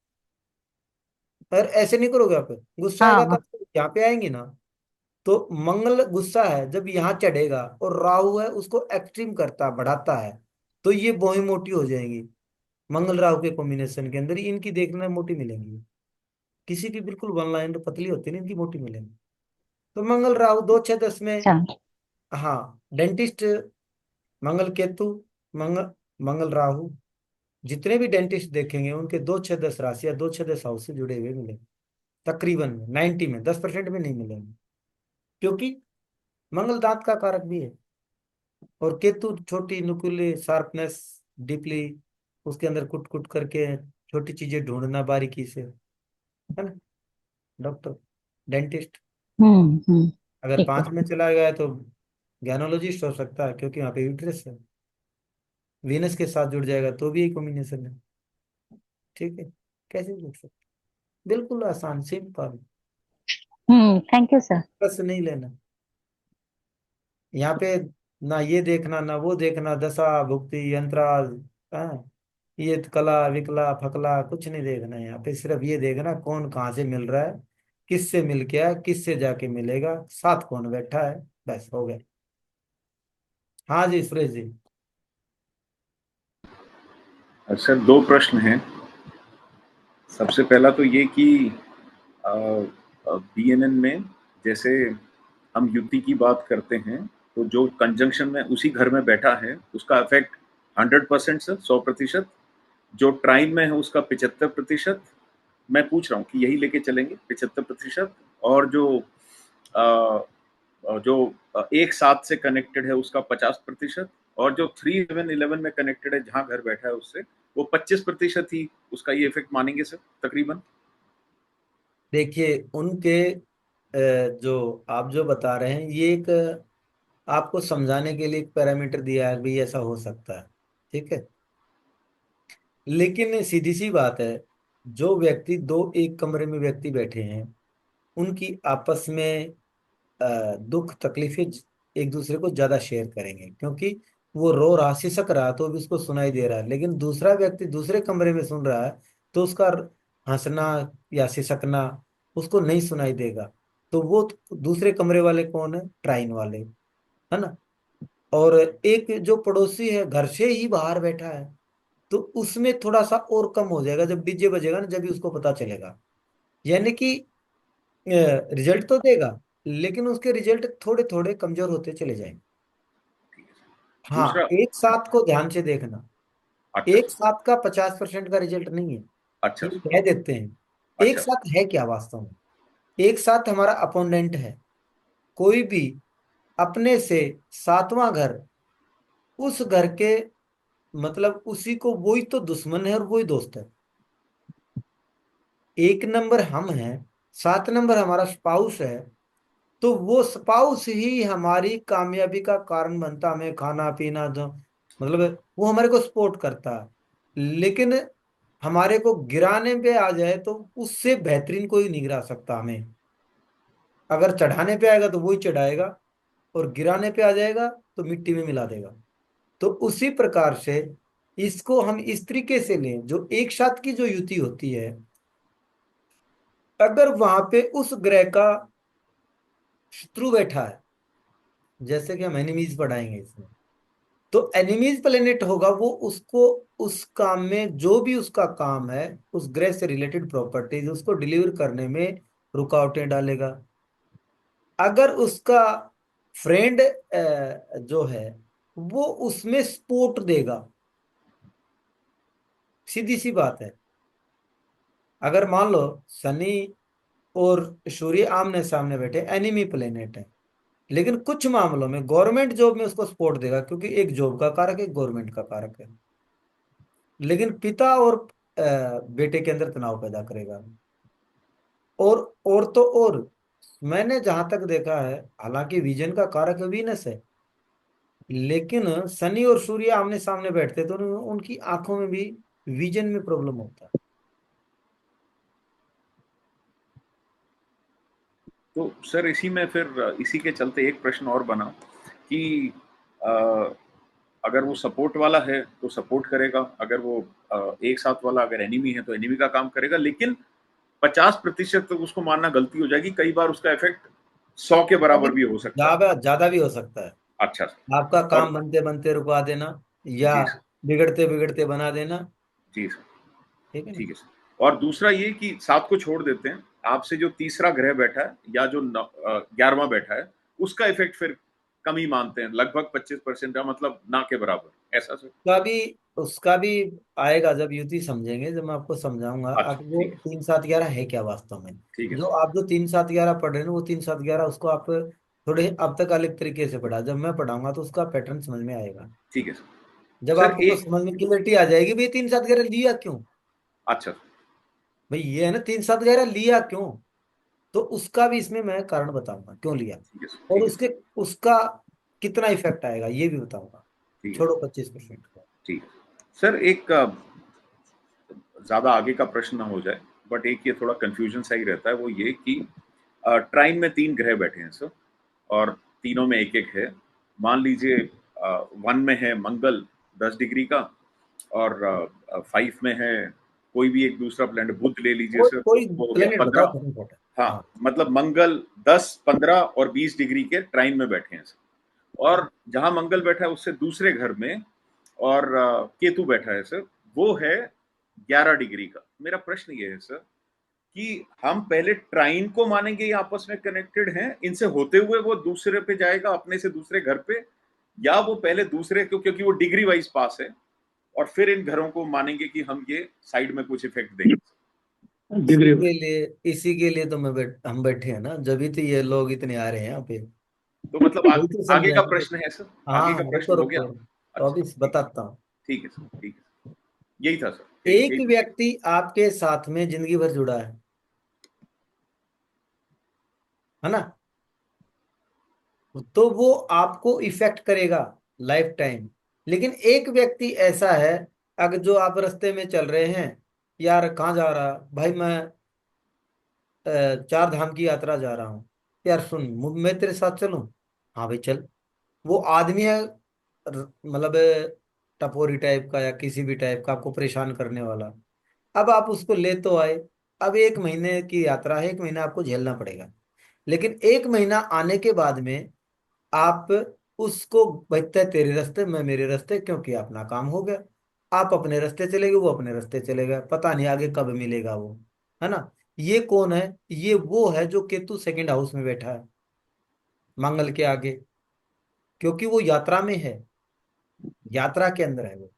और ऐसे नहीं करोगे आप, गुस्सा हाँ आएगा तो हाँ। आपको यहाँ पे आएंगी ना। तो मंगल गुस्सा है जब यहाँ चढ़ेगा, और राहु है उसको एक्सट्रीम करता है, बढ़ाता है, तो ये भौहें मोटी हो जाएंगी। मंगल राहु के कॉम्बिनेशन के अंदर ही इनकी देखना मोटी मिलेंगी, किसी की बिल्कुल 1 लाइन पतली होती है ना, इनकी मोटी मिलेंगी। तो मंगल राहु 2 6 10 में, अच्छा। हाँ डेंटिस्ट, मंगल केतु, मंगल मंगल राहु, जितने भी डेंटिस्ट देखेंगे उनके 2 6 10 राशि या 2 6 10 हाउस से जुड़े हुए मिलेंगे, तकरीबन 90 में, 10% में नहीं मिलेंगे, क्योंकि मंगल दांत का कारक भी है, और केतु छोटी नुकीली शार्पनेस, डीपली उसके अंदर कुट कुट करके छोटी चीजें ढूंढना बारीकी से, है ना, डॉक्टर, डेंटिस्ट। हम्म। अगर ठीक है। 5 में चला गया तो गैनोलॉजिस्ट हो सकता है, क्योंकि वहाँ पे यूट्रस है, वीनस के साथ जुड़ जाएगा तो भी यही कॉम्बिनेशन है। ठीक है, कैसे जुड़ सकते, बिल्कुल आसान सिंपल, थैंक यू सर। बस नहीं लेना यहाँ पे, ना ये देखना ना वो देखना, दशा भुक्ति अंतराल, हाँ, ये कला विकला फकला कुछ नहीं देखना है यहाँ पे, सिर्फ ये देखना कौन कहाँ से मिल रहा है, किससे मिल के आया, किससे जाके मिलेगा, साथ कौन बैठा है, बस हो गया। हाँ जी सुरेश जी। सर 2 प्रश्न हैं। सबसे पहला तो ये कि बीएनएन में जैसे हम युति की बात करते हैं, तो जो कंजंक्शन में उसी घर में बैठा है उसका इफेक्ट 100% सर, 100%। जो ट्राइन में है उसका 75%। मैं पूछ रहा हूँ कि यही लेके चलेंगे 75%, और जो एक साथ से कनेक्टेड है उसका 50%, और जो 3 7 11 में कनेक्टेड है जहां घर बैठा है उससे वो 25% ही उसका ये इफेक्ट मानेंगे सर तकरीबन। देखिए उनके जो आप जो बता रहे हैं ये एक आपको समझाने के लिए एक पैरामीटर दिया है भी ऐसा हो सकता है, ठीक है, लेकिन सीधी सी बात है, जो व्यक्ति दो एक कमरे में व्यक्ति बैठे हैं उनकी आपस में दुख तकलीफें एक दूसरे को ज्यादा शेयर करेंगे, क्योंकि वो रो रहा सिसक रहा तो भी उसको सुनाई दे रहा है, लेकिन दूसरा व्यक्ति दूसरे कमरे में सुन रहा है तो उसका हंसना या सिसकना उसको नहीं सुनाई देगा। तो वो दूसरे कमरे वाले कौन है, ट्राइन वाले, है ना। और एक जो पड़ोसी है घर से ही बाहर बैठा है, तो उसमें थोड़ा सा और कम हो जाएगा, जब डीजे बजेगा ना जब भी उसको पता चलेगा। यानी कि रिजल्ट तो देगा, लेकिन उसके रिजल्ट थोड़े थोड़े कमजोर होते चले जाएंगे। ठीक है सर। हाँ, दूसरा, एक साथ को ध्यान से देखना। अच्छा एक सर। साथ का 50% का रिजल्ट नहीं है, अच्छा ये सर। कह देते हैं। एक अच्छा। साथ है क्या वास्तव में? एक साथ हमारा अपोनेंट है कोई भी, अपने से सातवां घर, उस घर के, मतलब उसी को, वही तो दुश्मन है और वही दोस्त है। एक नंबर हम हैं, 7 नंबर हमारा स्पाउस है, तो वो स्पाउस ही हमारी कामयाबी का कारण बनता, हमें खाना पीना जो, मतलब वो हमारे को सपोर्ट करता है। लेकिन हमारे को गिराने पे आ जाए तो उससे बेहतरीन कोई नहीं गिरा सकता हमें। अगर चढ़ाने पे आएगा तो वही चढ़ाएगा, और गिराने पे आ जाएगा तो मिट्टी में मिला देगा। तो उसी प्रकार से इसको हम इस तरीके से लें, जो एक साथ की जो युति होती है, अगर वहां पे उस ग्रह का शत्रु बैठा है, जैसे कि हम एनिमीज पढ़ाएंगे इसमें, तो एनिमीज प्लेनेट होगा, वो उसको उस काम में, जो भी उसका काम है, उस ग्रह से रिलेटेड प्रॉपर्टीज उसको डिलीवर करने में रुकावटें डालेगा। अगर उसका फ्रेंड जो है वो उसमें सपोर्ट देगा, सीधी सी बात है। अगर मान लो शनि और सूर्य आमने सामने बैठे, एनिमी प्लेनेट है, लेकिन कुछ मामलों में गवर्नमेंट जॉब में उसको सपोर्ट देगा, क्योंकि एक जॉब का कारक है, गवर्नमेंट का कारक है। लेकिन पिता और बेटे के अंदर तनाव पैदा करेगा। और तो और, मैंने जहां तक देखा है, हालांकि विजन का कारक वीनस है, लेकिन शनि और सूर्य आमने सामने बैठते तो उनकी आंखों में भी विजन में प्रॉब्लम होता है। तो सर इसी में फिर इसी के चलते एक प्रश्न और बना कि अ, अगर वो सपोर्ट वाला है तो सपोर्ट करेगा, अगर वो एक साथ वाला अगर एनिमी है तो एनिमी का काम करेगा, लेकिन 50% तक उसको मानना गलती हो जाएगी। कई बार उसका इफेक्ट 100 के अभी बराबर भी हो सकता है। ज्यादा ज्यादा भी हो सकता है। अच्छा सर। आपका और काम बनते बनते रुकवा देना, या जी सर। बिगड़ते बिगड़ते बना देना। जी सर। ठीक है ना। ठीक है सर। और दूसरा ये कि 7 को छोड़ देते हैं, आपसे जो तीसरा ग्रह बैठा है या जो 11वां बैठा है, उसका इफेक्ट फिर कम ही मानते हैं, लगभग 25% का, मतलब ना के बराबर, ऐसा सर। उसका भी आएगा जब युति समझेंगे, जब मैं आपको समझाऊंगा। अच्छा अब वो ठीक है। 3 7 11 है क्या वास्तव में। ठीक है जो सर। आप जो 3 7 11 पढ़ रहे हैं ना, वो 3 7 11 उसको आप थोड़े अब तक अलग तरीके से पढ़ा, जब मैं पढ़ाऊंगा तो उसका पैटर्न समझ में आएगा। ठीक है सर। जब सर आपको एक, समझ में क्लियरिटी आ जाएगी भाई 3 7 11 लिया क्यों, अच्छा सर। भाई ये है ना 3 7 11 लिया क्यों, तो उसका भी इसमें मैं कारण बताऊंगा क्यों लिया, ठीक है सर। और ठीक है सर। उसका कितना इफेक्ट आएगा ये भी बताऊंगा। ठीक है छोड़ो सर। 25% का। ठीक है सर। एक ज्यादा आगे का प्रश्न ना हो जाए, बट एक ये थोड़ा कंफ्यूजन सा ही रहता है, वो ये कि ट्राइन में 3 ग्रह बैठे हैं सर, और तीनों में एक एक है। मान लीजिए 1 में है मंगल 10 डिग्री का, और 5 में है कोई भी एक दूसरा प्लैनेट, बुध ले लीजिए कोई सर, तो कोई वो हो गया प्लेनेट बताओ 15। फटाफट। हाँ, हाँ। मतलब मंगल 10, 15 और 20 डिग्री के ट्राइन में बैठे हैं सर। और जहां मंगल बैठा है उससे दूसरे घर में, और केतु बैठा है सर, वो है 11 डिग्री का। मेरा प्रश्न ये है सर कि हम पहले ट्राइन को मानेंगे ये आपस में कनेक्टेड हैं, इनसे होते हुए वो दूसरे पे जाएगा, अपने से दूसरे घर पे, या वो पहले दूसरे को, क्योंकि वो डिग्री वाइज पास है, और फिर इन घरों को मानेंगे कि हम ये साइड में कुछ इफेक्ट देंगे। इसी के लिए तो हम बैठे हैं ना, जब भी तो ये लोग इतने आ रहे हैं यहाँ पे। तो मतलब वही तो आगे का समझाएंगे। प्रश्न है सर, आगे हाँ, का रुको प्रश्न हो गया। रुको, तो अच्छा अभी ठीक। बताता हूँ। ठीक है सर। ठीक है। यही था सर, यही एक यही। व्यक्ति आपके साथ में जिंदगी भर जुड़ा है ना, तो वो आपको इफेक्ट करेगा लाइफ टाइम। लेकिन एक व्यक्ति ऐसा है, अगर जो आप रास्ते में चल रहे हैं, यार कहाँ जा रहा भाई, मैं 4 धाम की यात्रा जा रहा हूँ, यार सुन मैं तेरे साथ चलूं, हाँ भाई चल। वो आदमी है मतलब टपोरी टाइप का या किसी भी टाइप का, आपको परेशान करने वाला। अब आप उसको ले तो आए, अब 1 महीने की यात्रा है, 1 महीना आपको झेलना पड़ेगा। लेकिन 1 महीना आने के बाद में आप उसको बचता है तेरे रास्ते, मैं मेरे रास्ते, क्योंकि अपना काम हो गया। आप अपने रास्ते चले गए, वो अपने रास्ते चले गए, पता नहीं आगे कब मिलेगा वो, है ना। ये कौन है? ये वो है जो केतु सेकंड हाउस में बैठा है मंगल के आगे, क्योंकि वो यात्रा में है, यात्रा के अंदर है वो।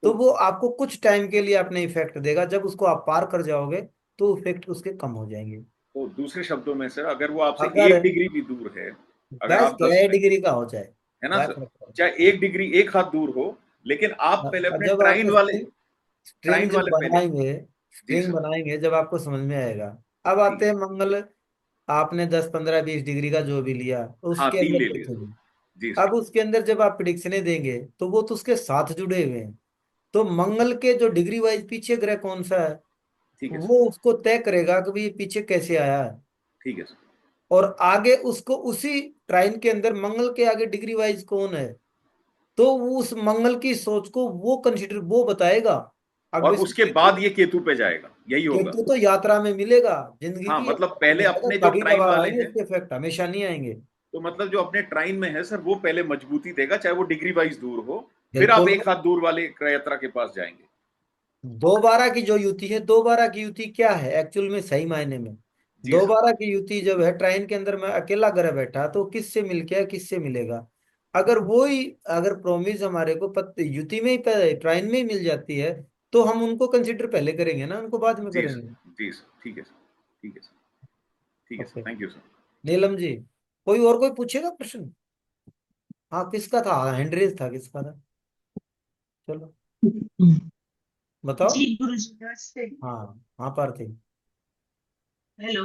तो वो आपको कुछ टाइम के लिए अपने इफेक्ट देगा, जब उसको आप पार कर जाओगे तो इफेक्ट उसके कम हो जाएंगे। तो दूसरे शब्दों में सर, अगर वो आपसे अगर 1 डिग्री भी दूर है, अगर गैस आप क्या 10 है, में, डिग्री का हो जाए, है ना क्या सर, फर्क पड़ता चाहे 1 डिग्री, एक हाथ दूर हो, लेकिन आप पहले है? अपने जब आप स्ट्रिंग स्ट्रिंग ट्राइन जब वाले पहले। बनाएंगे, जी स्ट्रिंग सर। बनाएंगे जब आपको समझ में आएगा। अब ठीक आते है। हैं मंगल, आपने 10 15 20 डिग्री का जो भी लिया, हाँ, उसके 3 अंदर ले लिए देखो सर। जी। जी अब सर। उसके अंदर जब आप प्रिडिक्शनें देंगे तो वो तो उसके साथ जुड़े हुए हैं। तो मंगल के जो डिग्री वाइज पीछे ग्रह कौन सा है, ठीक है सर। वो उसको तय करेगा कि भाई ये पीछे कैसे आया है। ठीक है सर। और आगे उसको उसी ट्राइन के अंदर मंगल के आगे डिग्री वाइज कौन है, तो वो उस मंगल की सोच को वो कंसिडर वो बताएगा। अब और वैसे उसके बाद ये केतु पे जाएगा, यही होगा। केतु तो यात्रा में मिलेगा, जिंदगी हाँ, की मतलब यात्रा में पहले आएगा, अपने जो कभी ट्राइन कभार वाले आएंगे हैं, इसके इफेक्ट, हमेशा नहीं आएंगे। तो मतलब जो अपने ट्राइन में है सर, वो पहले मजबूती देगा, चाहे वो डिग्री वाइज दूर हो। फिर आप बिल्कुल। एक हाथ दूर वाले यात्रा के पास जाएंगे। दोबारा की जो युति है, दोबारा की युति क्या है एक्चुअल में, सही मायने में जी सर। दोबारा की युति जब है ट्राइन के अंदर, मैं अकेला ग्रह बैठा तो किससे मिल के, किससे मिलेगा। अगर वो ही, अगर प्रोमिस हमारे को पत्ते युति में ही ट्राइन में ही मिल जाती है, तो हम उनको कंसिडर पहले करेंगे ना, उनको बाद में जी सर। करेंगे। जी सर। ठीक है सर। ठीक है सर। ठीक है sir, okay. Thank you sir. Neelam ji, कोई और कोई पूछेगा प्रश्न? हाँ, किसका था, हैंड रेज था, किसका था? चलो बताओ। जी गुरुजी नमस्ते। हाँ, हाँ पार्थी। हेलो।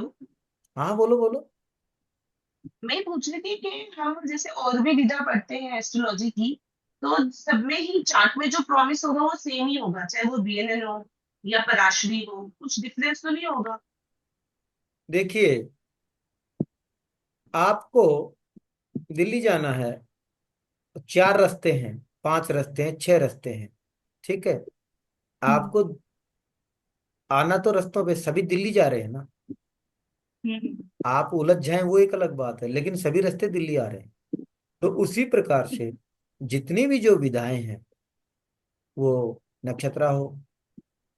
हाँ बोलो बोलो। मैं पूछ रही थी कि हम जैसे और भी विधा पढ़ते हैं एस्ट्रोलॉजी की, तो सब में ही चार्ट में जो प्रॉमिस होगा वो सेम ही होगा, चाहे वो बीएनएन हो या पराशरी हो, कुछ डिफरेंस तो नहीं होगा? देखिए, आपको दिल्ली जाना है, 4 रास्ते हैं, 5 रास्ते हैं, 6 रास्ते हैं, ठीक है। हम्म। आपको आना तो रास्तों पे सभी दिल्ली जा रहे हैं ना। हम्म। आप उलझ जाएं वो एक अलग बात है, लेकिन सभी रास्ते दिल्ली आ रहे हैं। तो उसी प्रकार से जितनी भी जो विधाएं हैं, वो नक्षत्रा हो,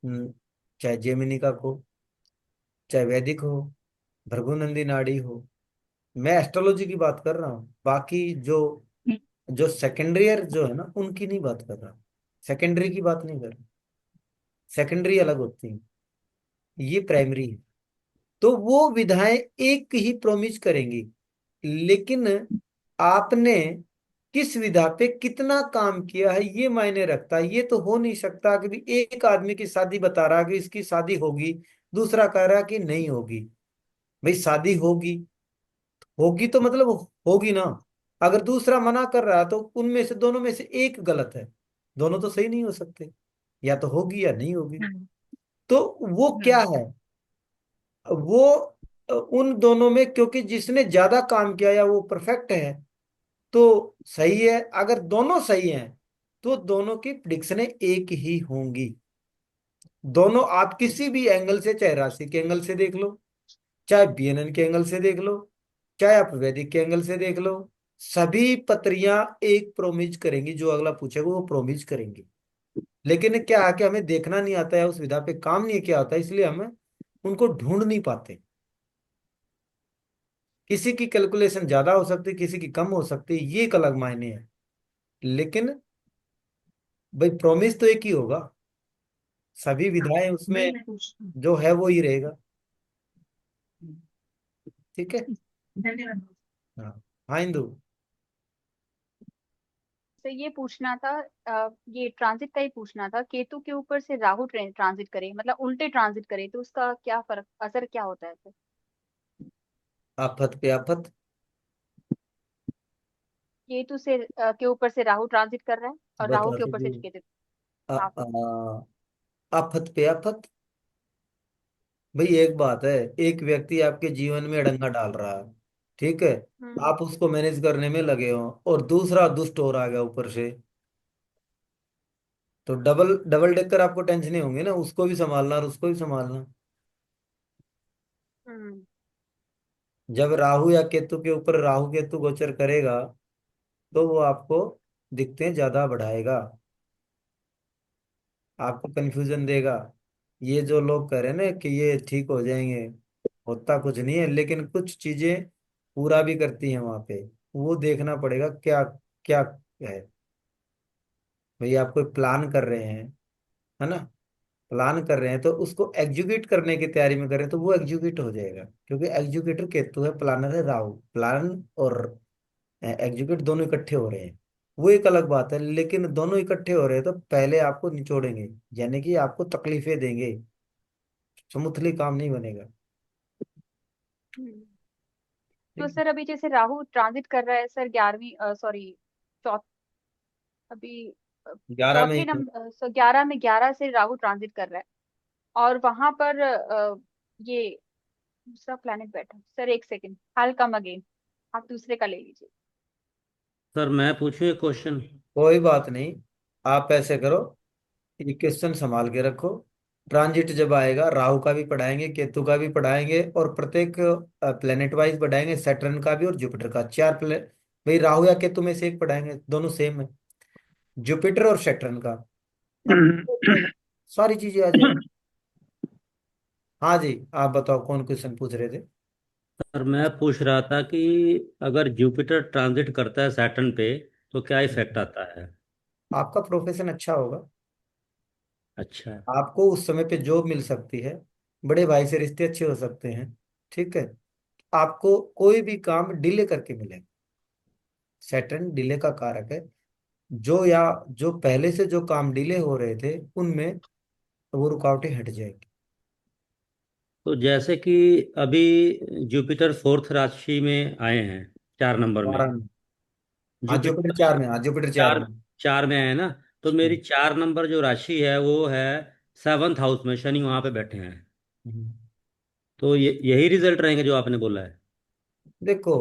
हम्म, चाहे जेमिनी का हो, चाहे वैदिक हो, भृगुनंदी नाड़ी हो, मैं एस्ट्रोलॉजी की बात कर रहा हूँ। बाकी जो जो सेकेंडरी जो है ना, उनकी नहीं बात कर रहा, सेकेंडरी की बात नहीं कर रहा। सेकेंडरी अलग होती है, ये प्राइमरी है। तो वो विधाएं एक ही प्रोमिस करेंगी, लेकिन आपने किस विधा पे कितना काम किया है ये मायने रखता है। ये तो हो नहीं सकता कि भी एक आदमी की शादी बता रहा कि इसकी शादी होगी, दूसरा कह रहा कि नहीं होगी। भाई शादी होगी, होगी तो मतलब होगी ना। अगर दूसरा मना कर रहा है तो उनमें से, दोनों में से एक गलत है, दोनों तो सही नहीं हो सकते, या तो होगी या नहीं होगी। हम्म। तो वो क्या हम्म। है, वो उन दोनों में, क्योंकि जिसने ज्यादा काम किया या वो परफेक्ट है तो सही है। अगर दोनों सही हैं तो दोनों की प्रिडिक्शनें एक ही होंगी। दोनों आप किसी भी एंगल से, चाहे राशि के एंगल से देख लो, चाहे बीएनएन के एंगल से देख लो, चाहे आप वैदिक के एंगल से देख लो, सभी पत्रियां एक प्रोमिज करेंगी, जो अगला पूछेगा वो प्रोमिज करेंगी। लेकिन क्या है कि हमें देखना नहीं आता है, उस विधा पे काम नहीं किया होता है, इसलिए हमें उनको ढूंढ नहीं पाते। किसी की कैलकुलेशन ज्यादा हो सकती है, किसी की कम हो सकती है, ये एक अलग मायने है। लेकिन भाई प्रॉमिस तो एक ही होगा, सभी हाँ, विधाएं उसमें वही मैं पूछती हूँ। जो है वो ही रहेगा। ठीक है। धन्यवाद। हाँ, हाँ इंदु। तो ये पूछना था, ये ट्रांजिट का ही पूछना था। केतु के ऊपर से राहु ट्रांजिट करे, मतलब उल्टे ट्रांजिट करे, तो उसका क्या फर्क, असर क्या होता है फिर? आफत पे आफत। केतु से के ऊपर से राहु ट्रांजिट कर रहा है, और राहु बता के तो ऊपर से दी। केतु। आ, हाँ। आ, आफत पे आफत। भाई एक बात है, एक व्यक्ति आपके जीवन में अड़ंगा डाल रहा है, ठीक है, हम्म। आप उसको मैनेज करने में लगे हो, और दूसरा दुष्ट और आ गया ऊपर से, तो डबल डबल डेकर आपको टेंशन होंगे ना, उसको भी संभालना और उसको भी संभालना। हम्म। जब राहु या केतु के ऊपर राहु केतु गोचर करेगा, तो वो आपको दिक्कतें ज्यादा बढ़ाएगा, आपको कंफ्यूजन देगा। ये जो लोग कह रहे हैं ना कि ये ठीक हो जाएंगे, होता कुछ नहीं है, लेकिन कुछ चीजें पूरा भी करती हैं वहां पे। वो देखना पड़ेगा क्या क्या है। भाई आप कोई प्लान कर रहे हैं, है ना, प्लान कर रहे हैं तो उसको एग्जीक्यूट करने की तैयारी में कर रहे हैं तो वो एग्जीक्यूट हो जाएगा, क्योंकि एग्जीक्यूटर केतु है, प्लानर है राहु। प्लान और एग्जीक्यूट दोनों इकट्ठे हो रहे हैं, वो एक अलग बात है, लेकिन दोनों इकट्ठे हो रहे हैं तो पहले आपको निचोड़ेंगे, यानी कि आपको तकलीफें देंगे, स्मूथली काम नहीं बनेगा। हम्म। तो ठीक सर अभी जैसे राहु ट्रांजिट कर रहा है सर 11वीं, सॉरी, चौथ अभी है, 11 में चौथे ही। नंबर, 11 में 11 से राहु ट्रांजिट कर रहा है। और वहां पर ये दूसरा प्लेनेट बैठा है। सर एक सेकंड, आई कम अगेन, आप दूसरे का ले लीजिए। सर मैं पूछूं एक क्वेश्चन? कोई बात नहीं, आप ऐसे करो, ये क्वेश्चन संभाल के रखो। ट्रांजिट जब आएगा राहु का भी पढ़ाएंगे, केतु का भी पढ़ाएंगे, और प्रत्येक प्लेनेट वाइज पढ़ाएंगे, सैटर्न का भी और जुपिटर का। चार प्ले भाई राहु या केतु में से एक पढ़ाएंगे, दोनों सेम है, जुपिटर और सैटर्न का। अब सारी चीजें आ जाएंगी। हाँ जी, आप बताओ कौन क्वेश्चन पूछ रहे थे। सर मैं पूछ रहा था कि अगर जुपिटर ट्रांजिट करता है सैटर्न पे तो क्या इफेक्ट आता है? आपका प्रोफेशन अच्छा होगा, अच्छा। आपको उस समय पे जॉब मिल सकती है, बड़े भाई से रिश्ते अच्छे हो सकते हैं, ठीक है। आपको कोई भी काम डिले करके मिलेगा, सैटर्न डिले का कारक है। जो पहले से जो काम डिले हो रहे थे उनमें वो रुकावटें हट जाएंगी। तो जैसे कि अभी जुपिटर फोर्थ राशि में आए हैं, 4 नंबर में। 12 में। हाँ जुपिटर जुपिटर 4 में, हाँ जुपिटर 4 चार में। 4 में आए हैं ना? तो मेरी 4 नंबर जो राशि है वो है 7th हाउस में, शनि वहां पे बैठे हैं। हम्म। तो ये यही रिजल्ट रहेंगे जो आपने बोला है? देखो,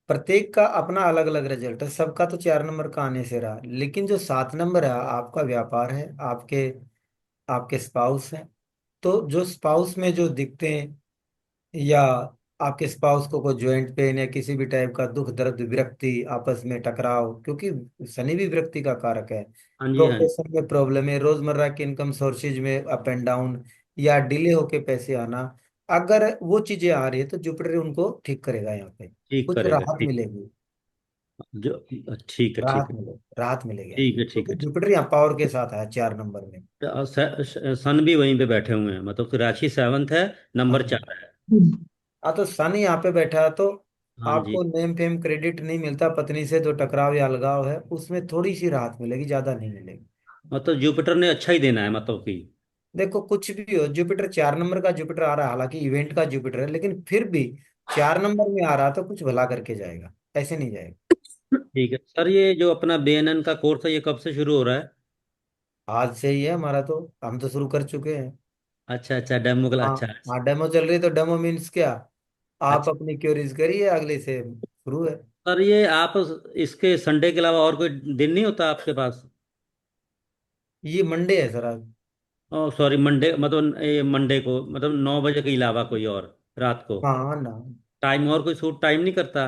प्रत्येक का अपना अलग अलग रिजल्ट है, सबका तो 4 नंबर का आने से रहा, लेकिन जो 7 नंबर है आपका व्यापार है, आपके आपके स्पाउस हैं। तो जो स्पाउस में जो दिखते हैं, या आपके स्पाउस को कोई ज्वाइंट पेन या किसी भी टाइप का दुख दर्द विरक्ति, आपस में टकराव, क्योंकि शनि भी विरक्ति का कारक है। हाँ जी, हाँ जी। प्रोफेशन में प्रॉब्लम है, रोजमर्रा के इनकम सोर्सेज में अप एंड डाउन, या डिले होके पैसे आना, अगर वो चीजें आ रही है तो जुपिटर उनको ठीक करेगा, यहाँ पे ठीक कुछ करेगा, राहत ठीक। मिलेगी। जो ठीक है, ठीक है। राहत मिलेगी यहाँ पे, ठीक है, ठीक क्योंकि है, ठीक। जुपिटर यहाँ पावर के साथ है 4 नंबर में। सन भी वहीं पे बैठे हुए हैं, मतलब कि राशि 7th है, नंबर हाँ 4 है। हाँ, तो सन यहाँ पे बैठा है तो हाँ जी। आपको नेम फेम क्रेडिट नहीं मिलता, पत्नी से जो टकराव या अलगाव है उसमें थोड़ी सी राहत मिलेगी, ज्यादा नहीं मिलेगी। मतलब जुपिटर ने अच्छा ही देना है, मतलब कि। देखो कुछ भी हो, जुपिटर 4 नंबर का जुपिटर आ रहा है, हालांकि इवेंट का जुपिटर है, लेकिन फिर भी 4 नंबर में आ रहा तो कुछ भला करके जाएगा, ऐसे नहीं जाएगा। ठीक है सर, ये जो अपना BNN का कोर्स है ये कब से शुरू हो रहा है? आज से ही है हमारा, तो हम तो शुरू कर चुके हैं। अच्छा अच्छा, डेमो क्लास, हाँ अच्छा। हाँ, डेमो चल रही है, तो डेमो मीन्स क्या, आप अच्छा अपनी क्वेरीज करिए, अगले से शुरू है। सर, ये आप इसके संडे के अलावा और कोई दिन नहीं होता आपके पास? ये मंडे है सर आज। ओ सॉरी, मंडे, मतलब ये मंडे को, मतलब 9 बजे के अलावा कोई और रात को हाँ ना, टाइम, और कोई सूट टाइम नहीं करता?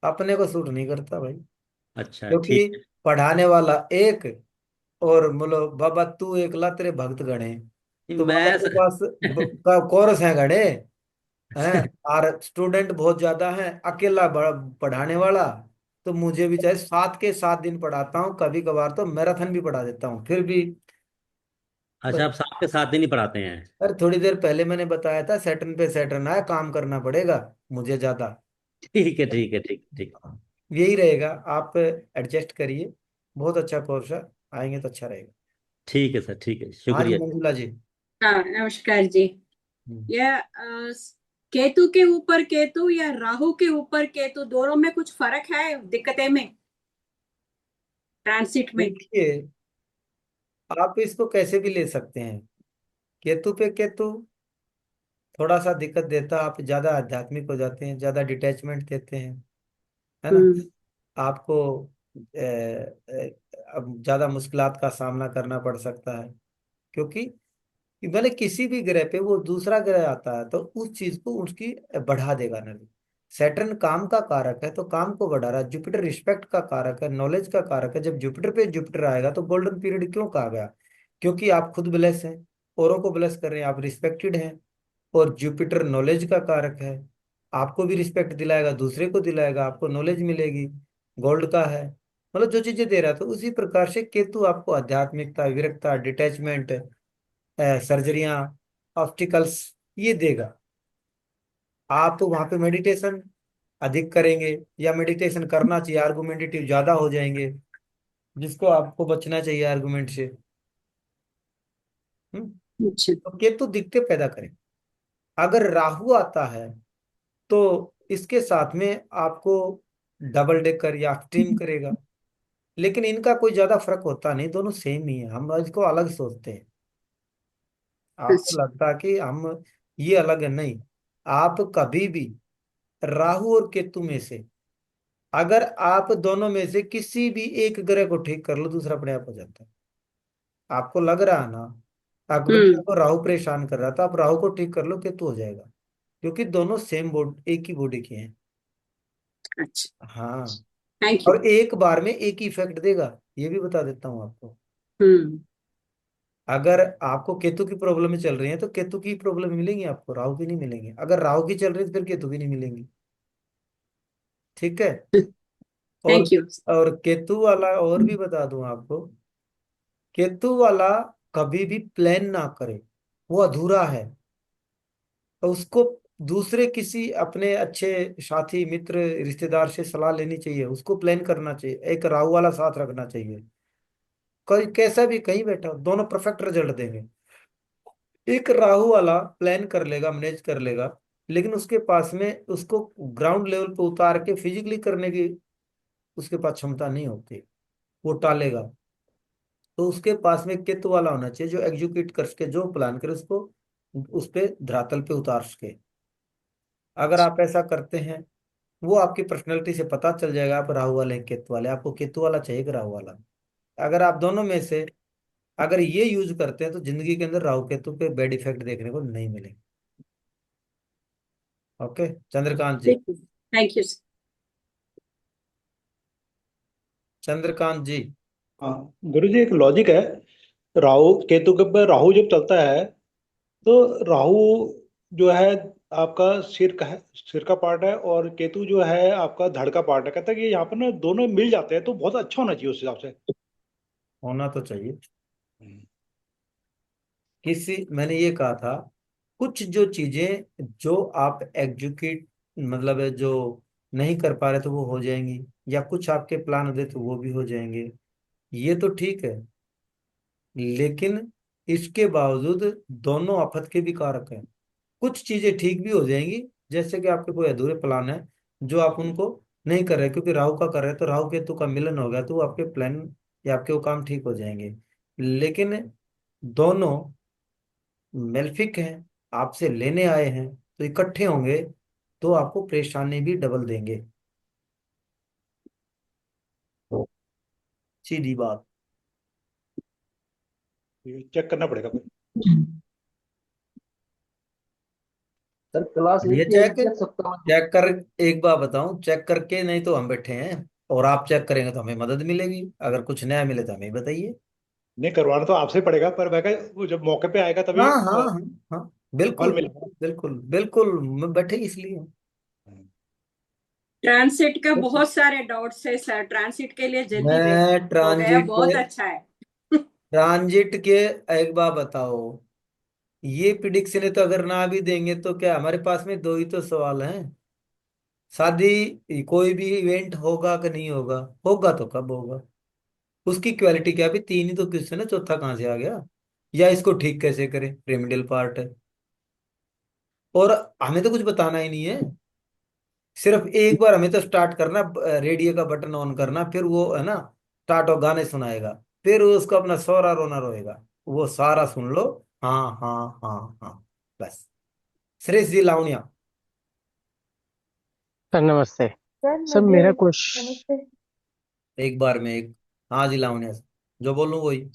अपने को सूट नहीं करता भाई, अच्छा, क्योंकि ठीक पढ़ाने वाला एक, और बोलो बाबा तू एकला तेरे भक्त गणे, है। तो बाबा के पास कोरस है गणे हैं, और स्टूडेंट बहुत ज्यादा हैं, अकेला पढ़ाने वाला। तो मुझे भी चाहे 7 के 7 दिन पढ़ाता हूँ, कभी कभार तो मैराथन भी पढ़ा देता हूँ, फिर भी। अच्छा, आप साथ के साथ ही नहीं पढ़ाते हैं? अरे थोड़ी देर पहले मैंने बताया था, सैटर्न पे सैटर्न आया, काम करना पड़ेगा मुझे ज्यादा। ठीक है, ठीक है, ठीक ठीक। यही रहेगा, आप एडजस्ट करिए, बहुत अच्छा कोर्स है, आएंगे तो अच्छा रहेगा। ठीक है सर, ठीक है, हाँ जी शुक्रिया। मंजुला जी। हाँ नमस्कार जी। हम्म। यह केतु के ऊपर केतु या राहु के ऊपर केतु, दोनों में कुछ फर्क है दिक्कतें में, ट्रांसिट में? देखिए, आप इसको कैसे भी ले सकते हैं, केतु पे केतु थोड़ा सा दिक्कत देता, आप ज्यादा आध्यात्मिक हो जाते हैं, ज्यादा डिटैचमेंट देते हैं, है ना। हम्म। आपको अब ज्यादा मुश्किलात का सामना करना पड़ सकता है, क्योंकि भले किसी भी ग्रह पे वो दूसरा ग्रह आता है तो उस चीज को उसकी बढ़ा देगा नजर। सैटर्न काम का कारक है तो काम को बढ़ा रहा है, जुपिटर रिस्पेक्ट का कारक है, नॉलेज का कारक है। जब जुपिटर पे जुपिटर आएगा तो गोल्डन पीरियड क्यों कहा गया? क्योंकि आप खुद ब्लेस हैं, औरों को ब्लेस कर रहे हैं, आप रिस्पेक्टेड हैं। और जुपिटर नॉलेज का कारक है, आपको भी रिस्पेक्ट दिलाएगा, दूसरे को दिलाएगा, आपको नॉलेज मिलेगी। गोल्ड का है, मतलब जो चीजें दे रहा है। तो उसी प्रकार से केतु आपको आध्यात्मिकता, विरक्ता, डिटैचमेंट, सर्जरियां, ऑब्स्टिकल्स ये देगा। आप तो वहां पे मेडिटेशन अधिक करेंगे, या मेडिटेशन करना चाहिए, आर्गुमेंटेटिव ज्यादा हो जाएंगे, जिसको आपको बचना चाहिए आर्गुमेंट से। अच्छा। तो केतु दिक्कतें पैदा करें। अगर राहु आता है तो इसके साथ में आपको डबल डेकर या स्ट्रीम करेगा, लेकिन इनका कोई ज्यादा फर्क होता नहीं, दोनों सेम ही है। हम इसको अलग सोचते हैं, आपको अच्छा। लगता है कि हम ये अलग है, नहीं। आप कभी भी राहु और केतु में से, अगर आप दोनों में से किसी भी एक ग्रह को ठीक कर लो, दूसरा अपने आप हो जाता है। आपको लग रहा है ना, अगर भी हम्म। आपको राहु परेशान कर रहा था, आप राहु को ठीक कर लो, केतु हो जाएगा। क्योंकि दोनों सेम बॉडी, एक ही बॉडी के हैं। अच्छा। हाँ, थैंक यू। और एक बार में एक ही इफेक्ट देगा, ये भी बता देता हूँ आपको। हम्म। अगर आपको केतु की प्रॉब्लम में चल रही है तो केतु की प्रॉब्लम मिलेंगी आपको, राहु की नहीं मिलेंगी। अगर राहु की चल रही है तो फिर केतु की नहीं मिलेंगी। ठीक है। और थैंक यू। और केतु वाला और भी बता दूं आपको, केतु वाला कभी भी प्लान ना करे, वो अधूरा है। तो उसको दूसरे किसी अपने अच्छे साथी, मित्र, रिश्तेदार से सलाह लेनी चाहिए, उसको प्लान करना चाहिए, एक राहु वाला साथ रखना चाहिए। कोई कैसा भी कहीं बैठा हो, दोनों परफेक्ट रिजल्ट देंगे। एक राहु वाला प्लान कर लेगा, मैनेज कर लेगा, लेकिन उसके पास में उसको ग्राउंड लेवल पे उतार के फिजिकली करने की उसके पास क्षमता नहीं होती, वो टालेगा। तो उसके पास में केतु वाला होना चाहिए जो एग्जीक्यूट कर सके, जो प्लान करे उसको उस पे धरातल पे उतार सके। अगर आप ऐसा करते हैं, वो आपकी पर्सनैलिटी से पता चल जाएगा आप राहु वाले हैं, केतु वाले। आपको केतु वाला चाहिए कि राहु वाला? अगर आप दोनों में से अगर ये यूज करते हैं तो जिंदगी के अंदर राहु केतु के बैड इफेक्ट देखने को नहीं मिलेंगे। ओके, चंद्रकांत जी। ठीक है। Thank you. चंद्रकांत जी। हाँ गुरु जी, एक लॉजिक है। राहु केतु के ऊपर राहु जब चलता है तो राहु जो है आपका सिर का पार्ट है, और केतु जो है आपका धड़ का पार्ट है। कहता है कि यहाँ पर ना दोनों मिल जाते हैं तो बहुत अच्छा होना चाहिए उस हिसाब से। होना तो चाहिए। हम्म। किसी मैंने ये कहा था, कुछ जो चीजें जो आप एग्जीक्यूट मतलब है जो नहीं कर पा रहे तो वो हो जाएंगी, या कुछ आपके प्लान होते तो वो भी हो जाएंगे, ये तो ठीक है। लेकिन इसके बावजूद दोनों आफत के भी कारक हैं। कुछ चीजें ठीक भी हो जाएंगी, जैसे कि आपके कोई अधूरे प्लान है जो आप उनको नहीं कर रहे, क्योंकि राहु का कर रहे हैं तो राहु केतु का मिलन हो गया, तो वो आपके प्लान या आपके वो काम ठीक हो जाएंगे। लेकिन दोनों मेल्फिक हैं, आपसे लेने आए हैं, तो इकट्ठे होंगे तो आपको परेशानी भी डबल देंगे। सीधी बात। चेक करना पड़ेगा फिर। सर क्लास ये 8 की चेक आएगी क्या सप्ताह में? चेक कर एक बार बताऊं, चेक करके नहीं तो हम बैठे हैं, और आप चेक करेंगे तो हमें मदद मिलेगी। अगर कुछ नया मिले तो हमें बताइए। नहीं, करवाना तो आपसे ही पड़ेगा, पर मैं कहा वो जब मौके पे आएगा तभी हाँ हाँ हाँ हाँ, फल बिल्कुल मिलेगा। बिल्कुल बिल्कुल बिल्कुल, मैं बैठे इसलिए हूँ। ट्रांसिट का बहुत सारे डाउट्स है सर, ट्रांसिट के लिए जल्दी बेस्ट मैं हो गया, ट्रांजिट बहुत अच्छा है। ट्रांजिट के एक बार बताओ, ये प्रिडिक्शन तो अगर ना भी देंगे तो क्या, हमारे पास में दो ही तो सवाल हैं। शादी कोई भी इवेंट होगा कि नहीं होगा, होगा तो कब होगा, उसकी क्वालिटी क्या? भी तीन ही तो क्वेश्चन है, चौथा कहाँ से आ गया? या इसको ठीक कैसे करें, रेमेडियल पार्ट है। और हमें तो कुछ बताना ही नहीं है, सिर्फ एक बार हमें तो स्टार्ट करना, रेडियो का बटन ऑन करना, फिर वो है ना स्टार्ट हो गाने सुनाएगा, फिर उसको अपना सोरा रोना रोएगा, वो सारा सुन लो। हाँ हाँ हाँ हाँ, बस। श्रेष्ठ जी लावण्या। सर नमस्ते। सर सर मुझे मेरा क्वेश्चन नमस्ते। एक बार में एक। हाँ जी लावण्या, जो बोलूं वही।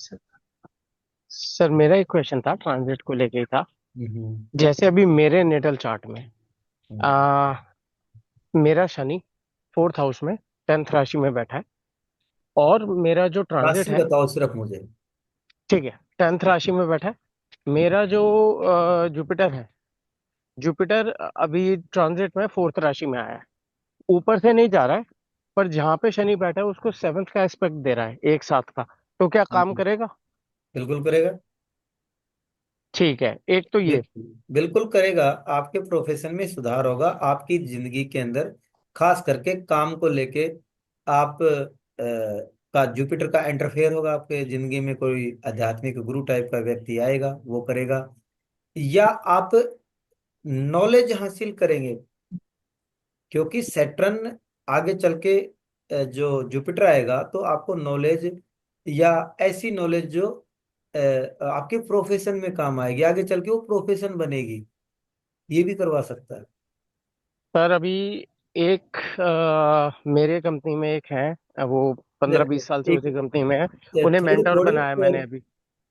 सर मेरा एक क्वेश्चन था, ट्रांजिट को लेके ही था। हम्म जैसे अभी मेरे नेटल चार्ट में हम्म आ, मेरा शनि 4th हाउस में 10th राशि में बैठा है, और मेरा जो ट्रांजिट राशि है, बताओ सिर्फ मुझे। ठीक है, 10th राशि में बैठा है। मेरा जो जुपिटर है, जुपिटर अभी ट्रांजिट में 4th राशि में आया है। ऊपर से नहीं जा रहा है, पर जहां पे शनि बैठा है उसको 7th का एस्पेक्ट दे रहा है, एक साथ का। तो क्या काम करेगा? बिल्कुल करेगा। ठीक है, एक तो ये। बिल्कुल बिल्कुल करेगा। आपके प्रोफेशन में सुधार होगा, आपकी जिंदगी के अंदर खास करके काम को लेके आप का जुपिटर का इंटरफेयर होगा आपके जिंदगी में। कोई आध्यात्मिक गुरु टाइप का व्यक्ति आएगा, वो करेगा। या आप नॉलेज हासिल करेंगे, क्योंकि सैटर्न आगे चल के जो जुपिटर आएगा तो आपको नॉलेज या ऐसी नॉलेज जो आपके प्रोफेशन में काम आएगी, आगे चल के वो प्रोफेशन बनेगी, ये भी करवा सकता है। सर अभी एक मेरे कंपनी में एक है, वो 15-20 साल से एक उसी कंपनी में है। उन्हें थोड़ी मेंटर थोड़ी बनाया मैंने अभी।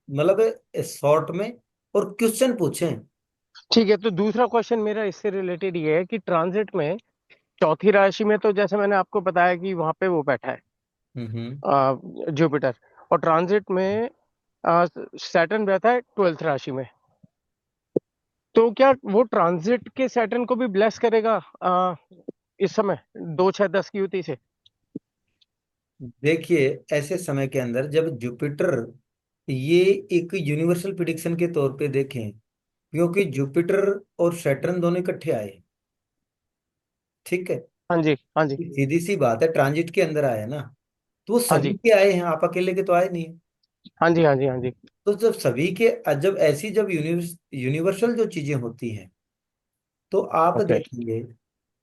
मतलब शॉर्ट में और क्वेश्चन पूछें। ठीक है, तो दूसरा क्वेश्चन मेरा इससे रिलेटेड ये है कि ट्रांजिट में चौथी राशि में, तो जैसे मैंने आपको बताया कि वहां पे वो बैठा है हम्म। जुपिटर, और ट्रांजिट में सैटर्न बैठा है 12th राशि में। तो क्या वो ट्रांजिट के सैटर्न को भी ब्लेस करेगा इस समय 2-6-10 की युति से? देखिए, ऐसे समय के अंदर जब जुपिटर, ये एक यूनिवर्सल प्रिडिक्शन के तौर पे देखें, क्योंकि जुपिटर और सैटर्न दोनों इकट्ठे आए, ठीक है। हाँ जी, हाँ जी, सीधी सी बात है, ट्रांजिट के अंदर आए ना, तो वो हाँ सभी जी, के आए हैं, आप अकेले के तो आए नहीं। हाँ जी, हाँ जी, हाँ जी। तो जब सभी के, जब ऐसी जब यूनिवर्सल जो चीजें होती हैं, तो आप ओके। देखेंगे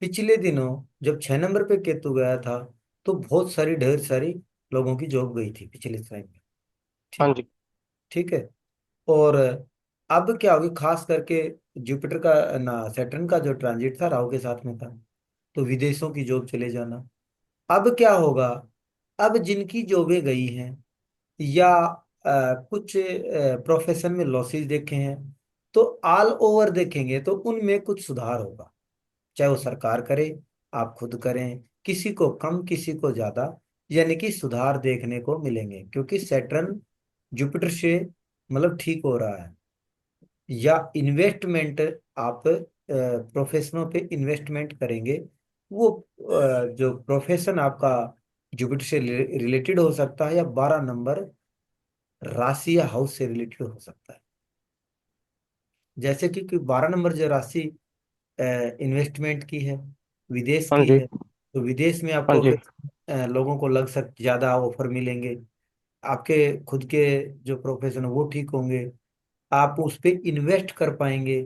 पिछले दिनों जब 6 नंबर पे केतु गया था, तो बहुत सारी ढेर सारी लोगों की जॉब गई थी पिछले टाइम में। हाँ ठीक, जी, ठीक है। और अब क्या होगी, खास करके जुपिटर का ना सैटर्न का जो ट्रांजिट था राहु के साथ में था, तो विदेशों की जॉब चले जाना। अब क्या होगा, अब जिनकी जॉबें गई हैं या कुछ प्रोफेशन में लॉसेस देखे हैं, तो ऑल ओवर देखेंगे तो उनमें कुछ सुधार होगा। चाहे वो सरकार करे, आप खुद करें, किसी को कम किसी को ज्यादा, यानी कि सुधार देखने को मिलेंगे, क्योंकि सैटर्न जुपिटर से मतलब ठीक हो रहा है। या इन्वेस्टमेंट, आप प्रोफेशनों पे इन्वेस्टमेंट करेंगे, वो जो प्रोफेशन आपका जुपिटर से रिलेटेड हो सकता है, या 12 नंबर राशि या हाउस से रिलेटेड हो सकता है। जैसे कि 12 नंबर जो राशि इन्वेस्टमेंट की है, विदेश हाँ की जी, है, तो विदेश में हाँ आपको जी। लोगों को लग सक ज्यादा ऑफर मिलेंगे। आपके खुद के जो प्रोफेशन है वो ठीक होंगे, आप उस पे इन्वेस्ट कर पाएंगे।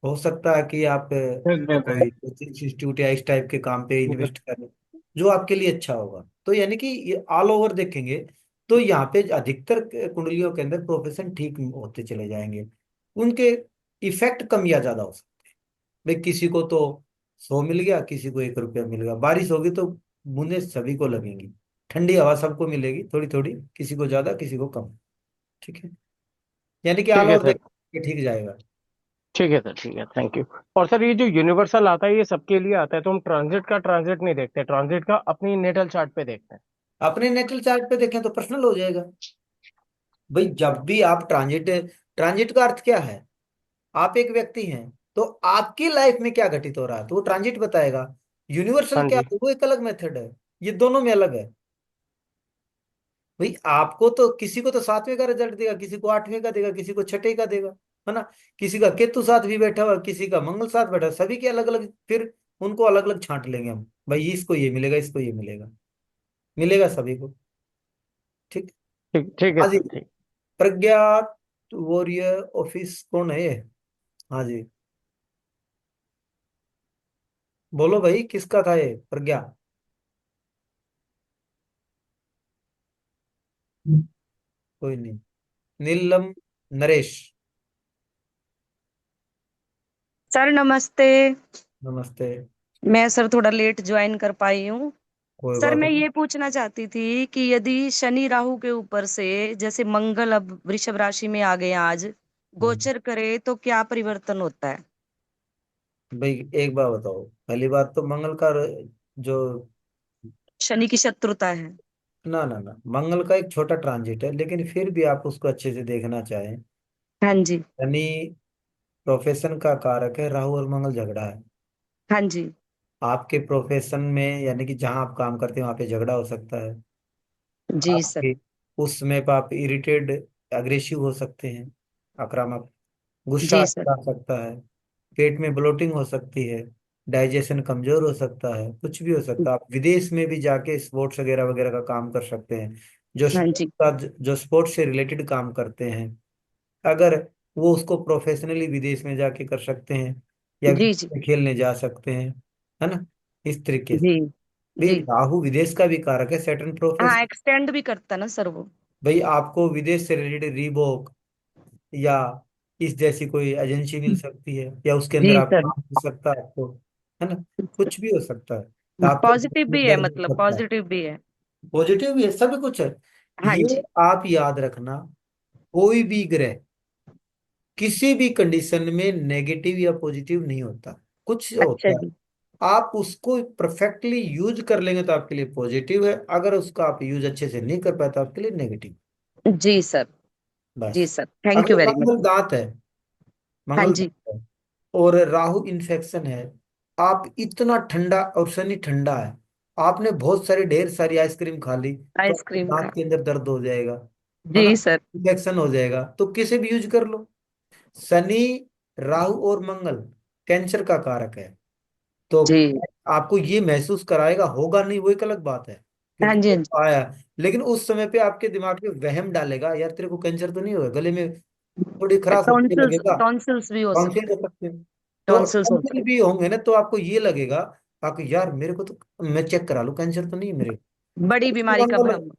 हो सकता है कि आप कोई कोचिंग इंस्टीट्यूट या इस टाइप के काम पे इन्वेस्ट करें, जो आपके लिए अच्छा होगा। तो यानी कि ये ऑल ओवर देखेंगे तो यहाँ पे अधिकतर कुंडलियों के अंदर प्रोफेशन ठीक होते चले जाएंगे, उनके इफेक्ट कम या ज्यादा हो सकते हैं। भाई किसी को तो 100 मिल गया, किसी को 1 रुपया मिल गया, बारिश होगी तो बूंदे सभी को लगेंगी, ठंडी हवा सबको मिलेगी थोड़ी थोड़ी, किसी को ज्यादा किसी को कम। ठीक है, यानी कि ऑल ठीक है ओवर देख सर, के ठीक जाएगा। ठीक है सर, ठीक है, थैंक यू। और सर ये जो यूनिवर्सल आता है ये सबके लिए आता है, तो हम ट्रांजिट का ट्रांजिट नहीं देखते, ट्रांजिट का अपनी नेटल चार्ट पे देखते हैं। अपने नेटल चार्ट पे देखें तो पर्सनल हो जाएगा। भाई जब भी आप ट्रांजिट, ट्रांजिट का अर्थ क्या है, आप एक व्यक्ति हैं, तो आपकी लाइफ में क्या घटित हो रहा है तो वो ट्रांजिट बताएगा। यूनिवर्सल हाँ क्या जी, है, वो एक अलग मेथड है, ये दोनों में अलग है। भाई आपको तो, किसी को तो 7वें का रिजल्ट देगा, किसी को 8वें का देगा, किसी को 6ठे का देगा, है ना। किसी का केतु साथ भी बैठा हुआ, किसी का मंगल साथ बैठा हुआ, सभी के अलग अलग, फिर उनको अलग अलग छांट लेंगे हम, भाई इसको ये मिलेगा, इसको ये मिलेगा, मिलेगा सभी को। ठीक। ठीक, ठीक है हाँ जी, सर, ठीक। प्रज्ञा वॉरियर ऑफिस कौन है ये? हाँ जी, बोलो भाई, किसका था ये प्रज्ञा? कोई नहीं। नीलम नरेश। सर नमस्ते। नमस्ते। मैं सर थोड़ा लेट ज्वाइन कर पाई हूँ। कोई सर बात मैं नहीं। ये पूछना चाहती थी कि यदि शनि राहु के ऊपर से, जैसे मंगल अब वृषभ राशि में आ गए आज, हम्म। गोचर करे तो क्या परिवर्तन होता है? भाई एक बार बताओ, पहली बात तो मंगल का जो, शनि की शत्रुता है। ना ना ना, मंगल का एक छोटा ट्रांजिट है, लेकिन फिर भी आप उसको अच्छे से देखना चाहें। हाँ जी। शनि प्रोफेशन का कारक है, राहु और मंगल झगड़ा है। हाँ जी। आपके प्रोफेशन में यानी कि जहां आप काम करते हैं वहां पे झगड़ा हो सकता है। जी सर। आपके उस समय पर आप इरिटेड, अग्रेसिव हो सकते हैं, आक्रामक, गुस्सा जी सर। आ सकता है, पेट में ब्लोटिंग हो सकती है, डाइजेशन कमजोर हो सकता है, कुछ भी हो सकता है। आप विदेश में भी जाके स्पोर्ट्स वगैरह वगैरह का काम कर सकते हैं। जो हाँ स्पोर्ट्स जी। का, जो स्पोर्ट्स से रिलेटेड काम करते हैं, अगर वो उसको प्रोफेशनली विदेश में जाके कर सकते हैं, या जी विदेश जी। में खेलने जा सकते हैं, है ना, इस तरीके से। जी भाई जी। राहु विदेश का भी कारक है, सैटर्न हाँ, प्रोफेशन। एक्सटेंड भी करता ना सर वो। भाई आपको विदेश से रिलेटेड रीबॉक या इस जैसी कोई एजेंसी मिल सकती है, या उसके अंदर जी आप सर। काम हो सकता है आपको, है ना, कुछ भी हो सकता है। तो आपके पॉजिटिव दिल में भी है, दर्द हो मतलब सकता है, पॉजिटिव भी है। पॉजिटिव भी है, सब कुछ है। हाँ ये जी। आप याद रखना, कोई भी ग्रह किसी भी कंडीशन में नेगेटिव या पॉजिटिव नहीं होता, कुछ अच्छा होता है। जी। आप उसको परफेक्टली यूज कर लेंगे तो आपके लिए पॉजिटिव है, अगर उसका आप यूज अच्छे से नहीं कर पाए तो आपके लिए नेगेटिव। जी सर। जी बस। सर, थैंक यू अगर वेरी मच। मंगल दांत है, हाँ मंगल जी। दांत है और राहु इन्फेक्शन है, आप इतना ठंडा, और शनि ठंडा है, आपने बहुत सारी ढेर सारी आइसक्रीम खा ली तो आपके आइसक्रीम दांत का। के अंदर दर्द हो जाएगा, है ना, जी सर। इन्फेक्शन हो जाएगा। तो किसे भी यूज कर लो। शनि, राहु और मंगल कैंसर का कारक है। तो जी। आपको ये महसूस कराएगा, होगा नहीं वो एक अलग बात है, हाँ क्योंकि जी। वो हाँ जी। तो आया। लेकिन उस समय पे आपके दिमाग में वहम डालेगा, यार तेरे को कैंसर तो नहीं होगा, गले में थोड़ी खराश होने टॉन्सिल्स लगेगा, टॉन्सिल्स भी हो टॉन्सिल सकते हो हैं। सकते हैं। तो टॉन्सिल्स हो टॉन्सिल सकते भी होंगे ना, तो आपको ये लगेगा, आपको यार मेरे को तो, मैं चेक करा लूं, कैंसर तो नहीं है मेरे हैं। बड़ी को। बीमारी का मंगल, भ्रम।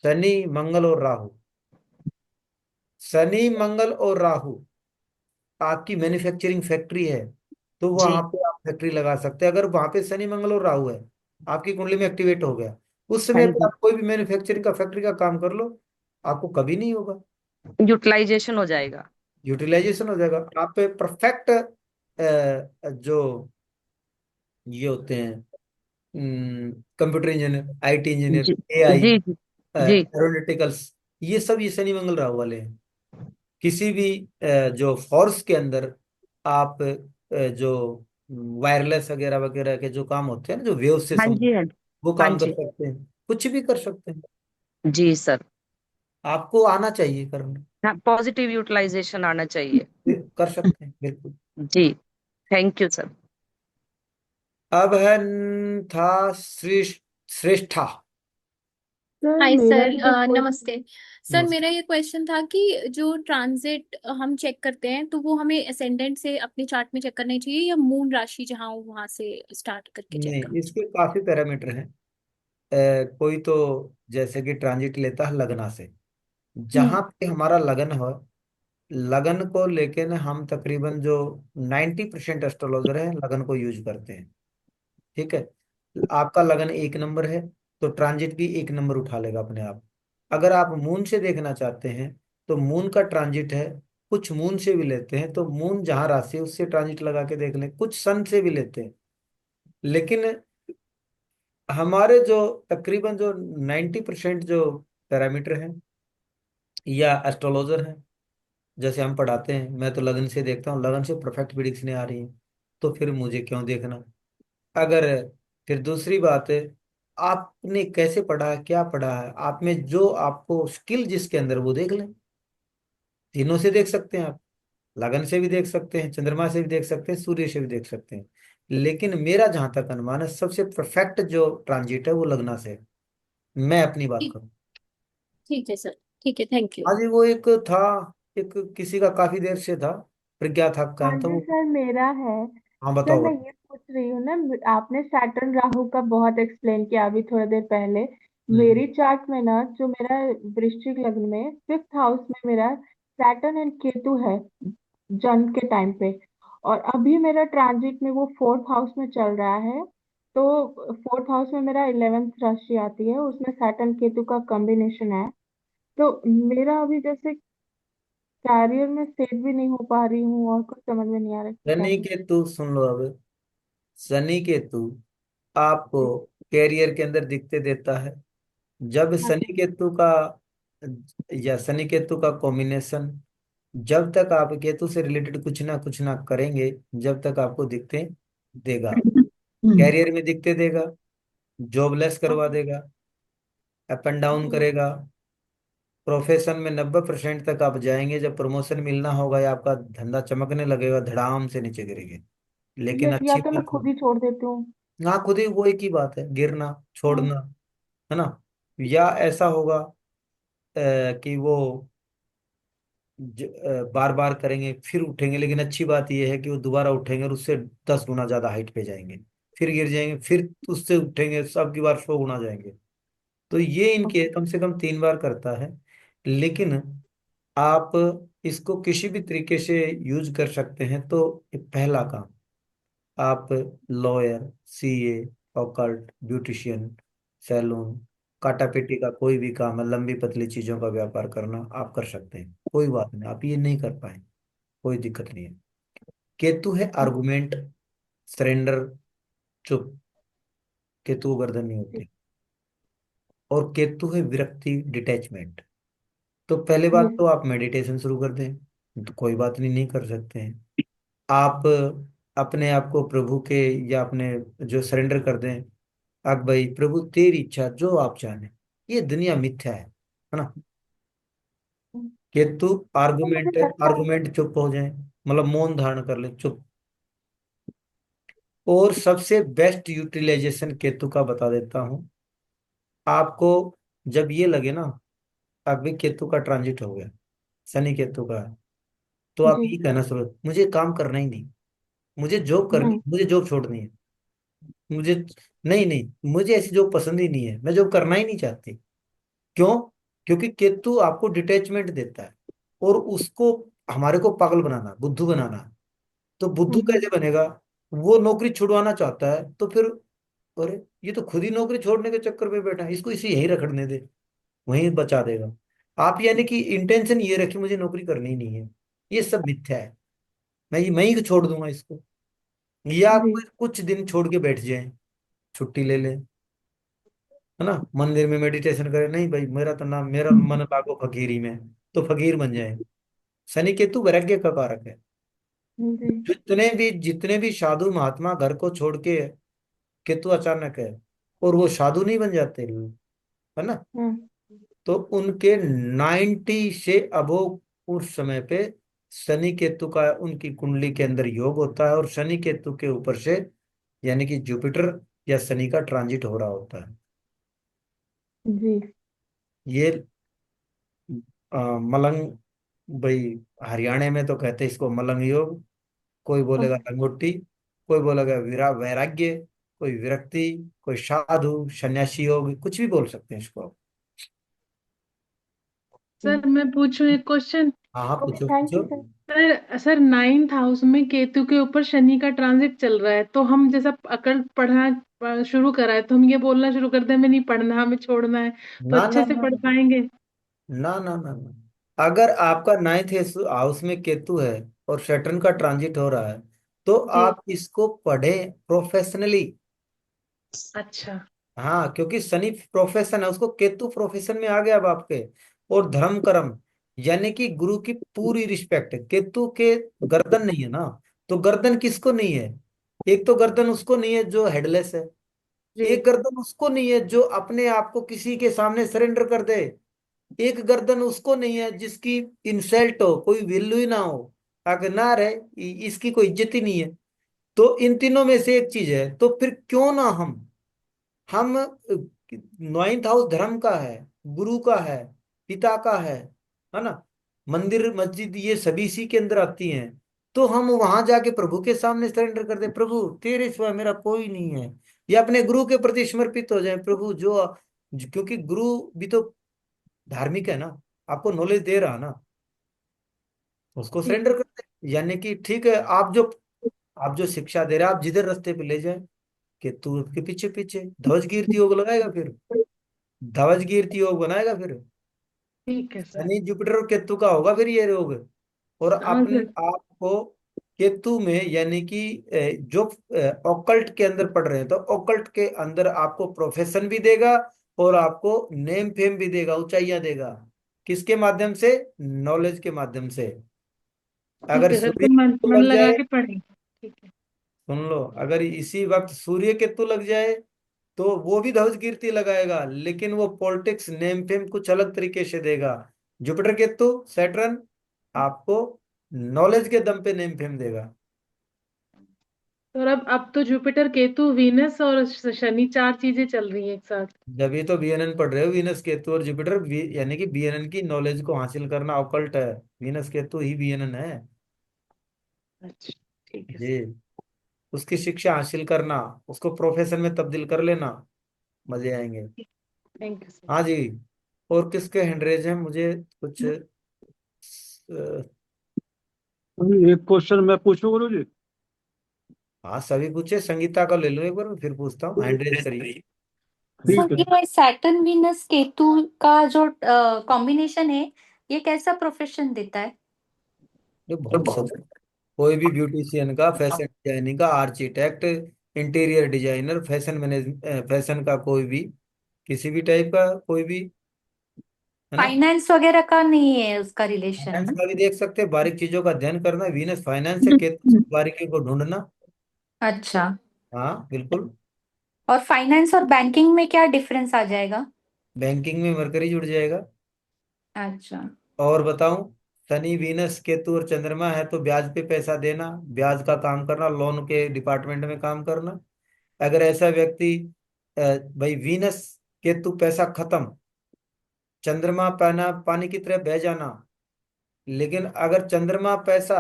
शनि मंगल और राहु, शनि मंगल और राहु आपकी मैन्युफैक्चरिंग फैक्ट्री है, तो वहां जी। पे आप फैक्ट्री लगा सकते हैं। अगर वहां पे शनि मंगल और राहु है, आपकी कुंडली में एक्टिवेट हो गया, उस हाँ समय पे जी। आप कोई भी मैन्युफैक्चरिंग का फैक्ट्री का काम कर लो, आपको कभी नहीं होगा, यूटिलाइजेशन हो जाएगा। यूटिलाइजेशन हो जाएगा। आप पे परफेक्ट जो ये होते हैं, कंप्यूटर इंजीनियर, आईटी इंजीनियर, जी एआई, जी जी। जी। एरोनॉटिकल्स, ये सब ये शनि मंगल राहु वाले हैं। किसी भी जो फोर्स के अंदर आप जो वायरलेस वगैरह वगैरह के जो काम होते हैं ना, जो वेव से हाँ जी। हाँ जी। वो हाँ काम कर जी। सकते हैं, कुछ भी कर सकते हैं। जी सर। आपको आना चाहिए करना, हाँ, पॉजिटिव यूटिलाइजेशन आना चाहिए। कर सकते हैं बिल्कुल। जी। Thank you sir. अब है था श्रेष्ठा। सर हाय मेरा सर, ये क्वेश्चन। नमस्ते सर। मेरा ये क्वेश्चन था कि जो ट्रांजिट हम चेक करते हैं तो वो हमें असेंडेंट से अपने चार्ट में चेक करना चाहिए या मून राशि जहाँ हो वहां से स्टार्ट करके चेक नहीं, करना इसके काफी पैरामीटर हैं। कोई तो जैसे कि ट्रांजिट लेता है लगना से, चाहिए। जहां पे हमारा लगन हो, लगन को लेके ना हम तकरीबन जो 90% एस्ट्रोलॉजर है लगन को यूज करते हैं। ठीक है, आपका लगन एक नंबर है, तो ट्रांजिट भी एक नंबर उठा लेगा अपने आप। अगर आप मून से देखना चाहते हैं, तो मून का ट्रांजिट है, कुछ मून से भी लेते हैं, तो मून जहां राशि है उससे ट्रांजिट लगा के देख लें, कुछ सन से भी लेते हैं। लेकिन हमारे जो तकरीबन जो 90% जो पैरामीटर हैं या एस्ट्रोलॉजर हैं, जैसे हम पढ़ाते हैं, मैं तो लगन से देखता हूँ, लगन से परफेक्ट प्रिडिक्शन आ रही है, तो फिर मुझे क्यों देखना। अगर फिर दूसरी बात है, आपने कैसे पढ़ा है, क्या पढ़ा है, आप में जो आपको स्किल जिसके अंदर, वो देख लें। तीनों से देख सकते हैं आप, लगन से भी देख सकते हैं, चंद्रमा से भी देख सकते हैं, सूर्य से भी देख सकते हैं। लेकिन मेरा जहां तक अनुमान है, सबसे परफेक्ट जो ट्रांजिट है वो लगना से है। मैं अपनी बात ठीक करूं। ठीक है सर। ठीक है, थैंक यू। हाँ जी, वो एक था, एक किसी का काफी देर से था, प्रज्ञा था हाँ काम था जी वो। सर, मेरा है। हाँ सर बताओ मैं बताओ। ये पूछ रही हूँ ना, आपने सैटर्न राहु का बहुत एक्सप्लेन किया अभी थोड़ी देर पहले। हम्म। मेरी चार्ट में ना, जो मेरा वृश्चिक लग्न में 5th हाउस में मेरा सैटर्न एंड केतु है जन्म के टाइम पे। और अभी मेरा ट्रांजिट में वो 4th हाउस में चल रहा है। तो 4th हाउस में मेरा 11th राशि आती है, उसमें सैटर्न केतु का कॉम्बिनेशन है। तो मेरा अभी जैसे कैरियर में सेट भी नहीं हो पा रही हूँ और कुछ समझ में नहीं आ रहा है क्या शनि करूँ। केतु सुन लो अब। शनि केतु आपको कैरियर के अंदर दिखते देता है। जब हाँ शनि केतु का या शनि केतु का कॉम्बिनेशन, जब तक आप केतु से रिलेटेड कुछ ना करेंगे, जब तक आपको दिखते देगा। कैरियर में दिखते देगा, जॉबलेस करवा देगा, अप एंड डाउन करेगा। प्रोफेशन में 90% तक आप जाएंगे, जब प्रमोशन मिलना होगा या आपका धंधा चमकने लगेगा, धड़ाम से नीचे गिरेंगे। लेकिन या अच्छी तो मैं बात है, खुद ही छोड़ देती हूँ। हाँ खुद ही वो एक ही बात है, गिरना हाँ। छोड़ना, है ना। या ऐसा होगा कि वो बार बार करेंगे फिर उठेंगे, लेकिन अच्छी बात यह है कि वो दोबारा उठेंगे और उससे 10 गुना ज्यादा हाइट पे जाएंगे, फिर गिर जाएंगे, फिर उससे उठेंगे, सब की बार 100 गुना जाएंगे। तो ये इनके कम से कम 3 बार करता है। लेकिन आप इसको किसी भी तरीके से यूज कर सकते हैं। तो ये पहला काम, आप lawyer, CA, occult, beautician, salon, काटा पेटी का कोई भी काम है, लंबी पतली चीजों का व्यापार करना आप कर सकते हैं, कोई बात नहीं। आप ये नहीं कर पाए, कोई दिक्कत नहीं है। केतु है आर्गुमेंट, सरेंडर, चुप। केतु गर्दन नहीं होती। और केतु है विरक्ति, डिटैचमेंट। तो पहले बात जी तो आप मेडिटेशन शुरू कर दें, तो कोई बात नहीं, नहीं कर सकते हैं आप। अपने आप को प्रभु के या अपने जो सरेंडर कर दें, अब भाई प्रभु तेरी इच्छा जो आप चाहें, ये दुनिया मिथ्या है ना। केतु तो मुझे आर्गुमेंट, लगता है। आर्गुमेंट चुप हो जाए, मतलब मौन धारण कर ले, चुप। और सबसे बेस्ट यूटिलाइजेशन केतु का बता देता हूं आपको। जब ये लगे ना, अभी केतु का ट्रांजिट हो गया, शनि केतु का है, तो आप जी। ये कहना शुरू, मुझे काम करना ही नहीं, मुझे जॉब करनी, हम्म। मुझे जॉब छोड़नी है, मुझे नहीं नहीं, मुझे ऐसी जॉब पसंद ही नहीं है, मैं जॉब करना ही नहीं चाहती। क्यों? क्योंकि केतु आपको डिटैचमेंट देता है, और उसको हमारे को पागल बनाना, बुद्धू बनाना है। तो बुद्धू हम्म। कैसे बनेगा? वो नौकरी छुड़वाना चाहता है, तो फिर अरे ये तो खुद ही नौकरी छोड़ने के चक्कर में बैठा है, इसको इसे यहीं रखने दे, वहीं बचा देगा। आप यानी कि इंटेंशन ये रखी मुझे नौकरी करनी ही नहीं है, ये सब मिथ्या है, मैं ही छोड़ दूंगा इसको। या आप जी। कुछ दिन छोड़ के बैठ जाए, छुट्टी ले लें, है ना, मंदिर में मेडिटेशन करें, नहीं भाई मेरा तो नाम, मेरा मन लागो फकीरी में, तो फकीर बन जाए। शनि केतु वैराग्य का कारक है। जी। जितने भी साधु महात्मा घर को छोड़ के, केतु अचानक है, और वो साधु नहीं बन जाते, है ना। हम्म। तो उनके 90 से अबो उस समय पे शनि केतु का उनकी कुंडली के अंदर योग होता है, और शनि केतु के ऊपर से यानी कि जुपिटर या शनि का ट्रांजिट हो रहा होता है। जी। ये मलंग, भाई हरियाणा में तो कहते हैं इसको मलंग योग, कोई बोलेगा लंगोटी, कोई बोलेगा वैराग्य, कोई विरक्ति, कोई साधु सन्यासी योग, कुछ भी बोल सकते हैं इसको आप। सर मैं पूछूं एक क्वेश्चन। हाँ हाँ, ओके, पूछो थैंक यू पूछो। सर। सर 9th हाउस में केतु के ऊपर शनि का ट्रांजिट चल रहा है, तो हम जैसा अकल पढ़ना शुरू करा है, तो हम ये बोलना शुरू करते हैं हमें नहीं पढ़ना, हमें छोड़ना है, तो ना ना अच्छे से ना पढ़ पाएंगे? ना ना ना ना। अगर आपका 9th हाउस में केतु है और सैटर्न का ट्रांजिट हो रहा है, तो जी। आप इसको पढ़ें प्रोफेशनली। अच्छा। हाँ, क्योंकि शनि प्रोफेशन है, उसको केतु प्रोफेशन में आ गया अब आपके। और धर्म कर्म, यानी कि गुरु की पूरी रिस्पेक्ट। केतु के गर्दन नहीं है ना, तो गर्दन किसको नहीं है? एक तो गर्दन उसको नहीं है जो हेडलेस है, जी। एक गर्दन उसको नहीं है जो अपने आप को किसी के सामने सरेंडर कर दे, एक गर्दन उसको नहीं है जिसकी इंसल्ट हो, कोई वैल्यू ही ना हो, अगर ना रहे, इसकी कोई इज्जत ही नहीं है। तो इन तीनों में से एक चीज है, तो फिर क्यों ना हम 9th हाउस धर्म का है, गुरु का है, पिता का है ना। मंदिर मस्जिद ये सभी इसी के अंदर आती हैं। तो हम वहां जाके प्रभु के सामने सरेंडर कर दे, प्रभु तेरे सिवा मेरा कोई नहीं है, या अपने गुरु के प्रति समर्पित हो जाए, प्रभु क्योंकि गुरु भी तो धार्मिक है ना, आपको नॉलेज दे रहा ना, उसको जी। सरेंडर कर दे। यानी कि ठीक है, आप जो शिक्षा दे रहे हैं, आप जिधर रास्ते पे ले जाए, कि तू उसके पीछे पीछे ध्वज कीर्ति योग लगाएगा, फिर ध्वज कीर्ति योग बनाएगा फिर। ठीक है सर। शनि जुपिटर और केतु का होगा फिर ये योग। और हाँ अपन सर। आपको केतु में यानी कि जो ओकल्ट के अंदर पढ़ रहे हैं तो ओकल्ट के अंदर आपको प्रोफेशन भी देगा और आपको नेम फेम भी देगा, ऊंचाइयां देगा। किसके माध्यम से? नॉलेज के माध्यम से। ठीक अगर है सर, सूर्य तो मन केतु मन लग लगा जाए, के पढ़ेंगे। ठीक है। सुन लो, अगर इसी वक्त सूर्य केतु लग जाए तो वो भी ध्वज कीर्ति लगाएगा, लेकिन वो पॉलिटिक्स नेम फेम कुछ अलग तरीके से देगा। जुपिटर केतु सैटर्न आपको नॉलेज के दम पे नेम फेम देगा। और अब तो जुपिटर केतु वीनस और शनि 4 चीजें चल रही हैं एक साथ। जब ये तो बीएनएन पढ़ रहे हो, वीनस केतु और जुपिटर यानी कि बीएनएन की नॉलेज को हासिल करना ऑकल्ट है। वीनस केतु ही बीएनएन है अच्छा ठीक है जी। सर। उसकी शिक्षा हासिल करना, उसको प्रोफेशन में तब्दील कर लेना, मजे आएंगे। Thank you sir. हाँ जी। और किसके हैंडरेज हैं मुझे कुछ एक क्वेश्चन मैं पूछूं गुरु जी? हाँ सभी पूछे, संगीता का ले लो एक बार, फिर पूछता हूँ, हैंडरेज करिए। ठीक सर है। ये सैटर्न वीनस केतु का जो कॉम्बिनेशन है, ये कैसा प्रोफेशन देता है? ये बहुत सब, कोई भी ब्यूटिशियन का, फैशन डिजाइनिंग का, architect, interior designer, fashion manage, fashion का कोई भी, किसी भी टाइप का कोई भी, है ना। फाइनेंस वगैरह का नहीं है उसका रिलेशन फाइनेंस ना? का भी देख सकते हैं, बारीक चीजों का अध्ययन करना, वीनस फाइनेंस है, केतु से बारीकी को ढूंढना। अच्छा। हाँ बिल्कुल। और फाइनेंस और बैंकिंग में क्या डिफरेंस आ जाएगा? बैंकिंग में मरकरी जुड़ जाएगा। अच्छा। और बताऊं, शनि वीनस केतु और चंद्रमा है तो ब्याज पे पैसा देना, ब्याज का काम करना, लोन के डिपार्टमेंट में काम करना। अगर ऐसा व्यक्ति भाई वीनस केतु पैसा खत्म, चंद्रमा पाना पानी की तरह बह जाना। लेकिन अगर चंद्रमा पैसा,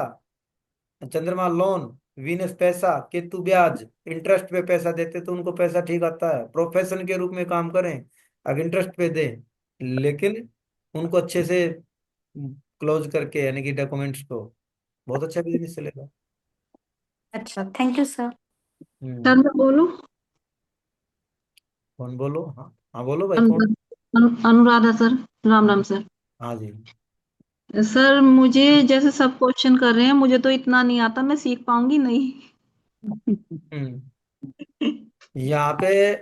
चंद्रमा लोन, वीनस पैसा, केतु ब्याज, इंटरेस्ट पे पैसा देते तो उनको पैसा ठीक आता है, प्रोफेशन के रूप में काम करें, अगर इंटरेस्ट पे दें, लेकिन उनको अच्छे से क्लोज करके यानी कि डॉक्यूमेंट्स को, बहुत अच्छा बिजनेस चलेगा। अच्छा थैंक यू सर। सर हम्म। मैं बोलूं? कौन बोलो? हाँ हाँ बोलो भाई, कौन? अनुराधा सर। राम हाँ राम सर। हाँ जी। सर मुझे जैसे सब क्वेश्चन कर रहे हैं, मुझे तो इतना नहीं आता, मैं सीख पाऊंगी नहीं। हम्म। यहाँ पे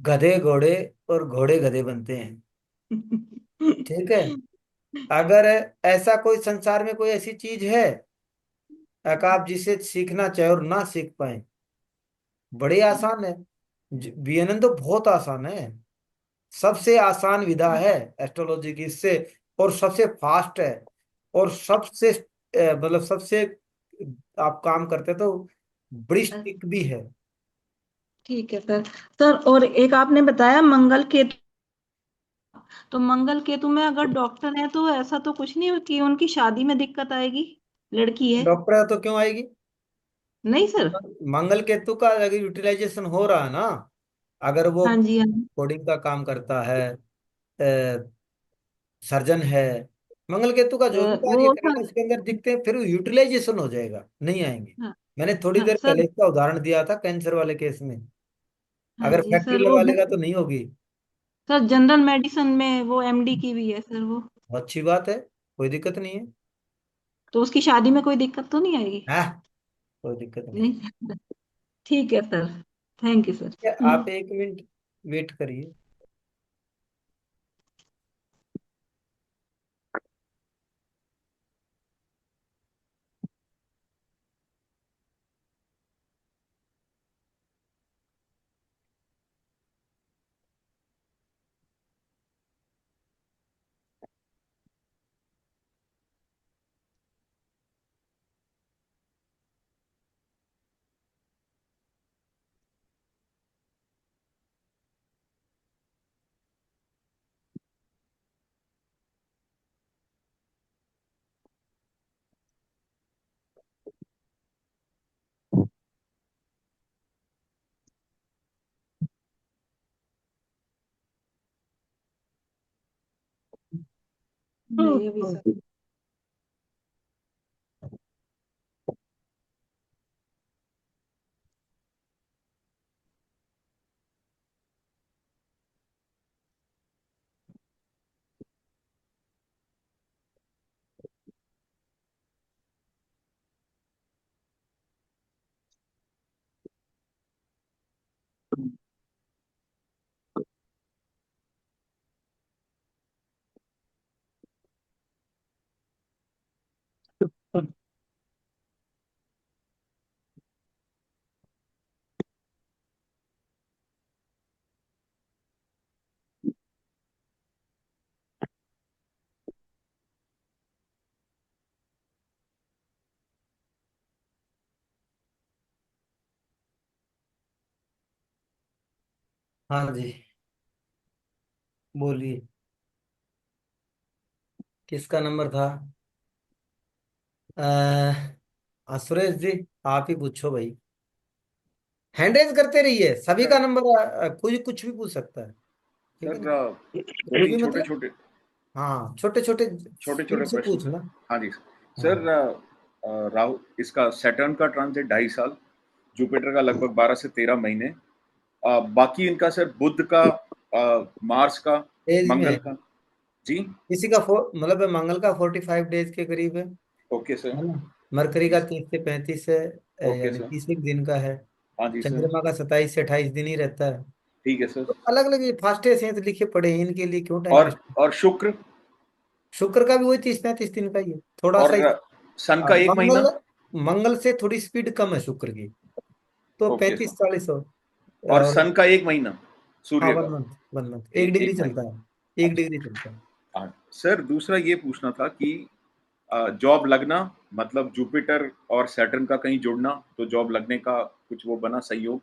गधे घोड़े और घोड़े गधे बनते हैं, ठीक है। अगर ऐसा कोई संसार में कोई ऐसी चीज है अगर आप जिसे सीखना चाहे और ना सीख पाए, बड़ी आसान है। बीएनएन तो बहुत आसान है, सबसे आसान विधा है एस्ट्रोलॉजी की इससे, और सबसे फास्ट है, और सबसे मतलब सबसे आप काम करते तो बड़ी स्टिक भी है। ठीक है सर। सर और एक आपने बताया मंगल केतु, तो मंगल केतु में अगर डॉक्टर है तो ऐसा तो कुछ नहीं कि उनकी शादी में दिक्कत आएगी? लड़की है। डॉक्टर है तो क्यों आएगी? नहीं सर। मंगल केतु का अगर यूटिलाइजेशन हो रहा है ना, अगर वो हाँ जी हाँ। कोडिंग का काम करता है, सर्जन है, मंगल केतु का जो भी कार्य वो करेगा सर। उसके अंदर दिखते हैं, फिर यूटिलाइजेशन हो जाएगा, नहीं आएंगे। हाँ। मैंने थोड़ी हाँ देर सर। पहले इसका उदाहरण दिया था कैंसर वाले केस में। हाँ अगर जी फैक्ट्री सर। वो लगा लेगा तो नहीं होगी। सर जनरल मेडिसिन में वो एमडी की भी है सर वो। अच्छी बात है, कोई दिक्कत नहीं है। तो उसकी शादी में कोई दिक्कत तो नहीं आएगी? हाँ, कोई दिक्कत नहीं। नहीं। ठीक है सर। Thank you sir. क्या आप एक मिनट वेट करिए। नहीं अभी सर। हाँ जी, बोलिए। किसका नंबर था? सुरेश जी, आप ही पूछो भाई। हैंड रेज करते रहिए, सभी का सर नंबर कोई कुछ भी पूछ सकता है, ठीक है सर ना? दो कोई तीन भी छोटे मतलब, छोटे हाँ, छोटे छोटे छोटे स्पीड छोटे से प्रश्न। पूछना। हाँ जी हाँ, सर। राहु इसका सैटर्न का ट्रांजिट 2.5 साल, जुपिटर का लगभग 12 से 13 महीने। बाकी इनका सर बुध का, मार्स का, एज में मंगल है। का। जी किसी का मतलब मंगल का 45 डेज के करीब ओके सर। है ना? मरकरी का 30 से 35 है, ओके यानी सर। 30 एक दिन का है। हाँ जी सर। चंद्रमा का 27 से 28 दिन ही रहता है। ठीक है सर। तो अलग अलग ये फास्टेस्ट हैं तो लिखे पड़े हैं, इनके लिए क्यों टाइम वेस्ट? और शुक्र शुक्र का भी वही 30 35 दिन का ही है, थोड़ा सा और सन का 1 महीना। मंगल, मंगल से थोड़ी स्पीड कम है शुक्र की, तो ओके सर। 35 40 हो। और और सन का 1 महीना हाँ, सूर्य का। 1 मंथ, 1 मंथ, एक 1 डिग्री एक चलता महीना। है, एक अच्छा। डिग्री चलता है। हाँ सर, दूसरा ये पूछना था कि जॉब लगना, मतलब जुपिटर और सैटर्न का कहीं जुड़ना तो जॉब लगने का कुछ वो बना संयोग।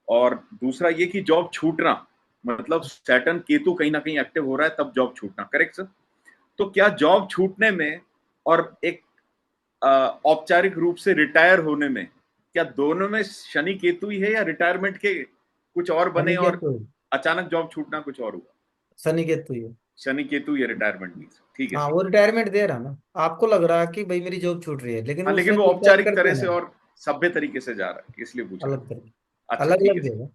और दूसरा ये कि जॉब छूटना, मतलब सैटर्न केतु कहीं ना कहीं एक्टिव हो रहा है तब जॉब छूटना, करेक्ट सर? तो क्या जॉब छूटने में और एक औपचारिक रूप से रिटायर होने में, क्या दोनों में शनि केतु ही है या रिटायरमेंट के कुछ और शनि बने और केतु, अचानक जॉब छूटना कुछ और हुआ? शनि केतु ये। शनि केतु या रिटायरमेंट नहीं, ठीक है हाँ, सर। वो रिटायरमेंट दे रहा ना, आपको लग रहा है कि भाई मेरी जॉब छूट रही है, लेकिन हाँ, वो लेकिन उसमें वो भी रिटायर औपचारिक करते तरह हैं से ना, और सभ्य तरीके से जा रहा है, इसलिए पूछ रहा अलग हूँ। तरीके, अच्छा अलग ठीक है अलग सर। देगा।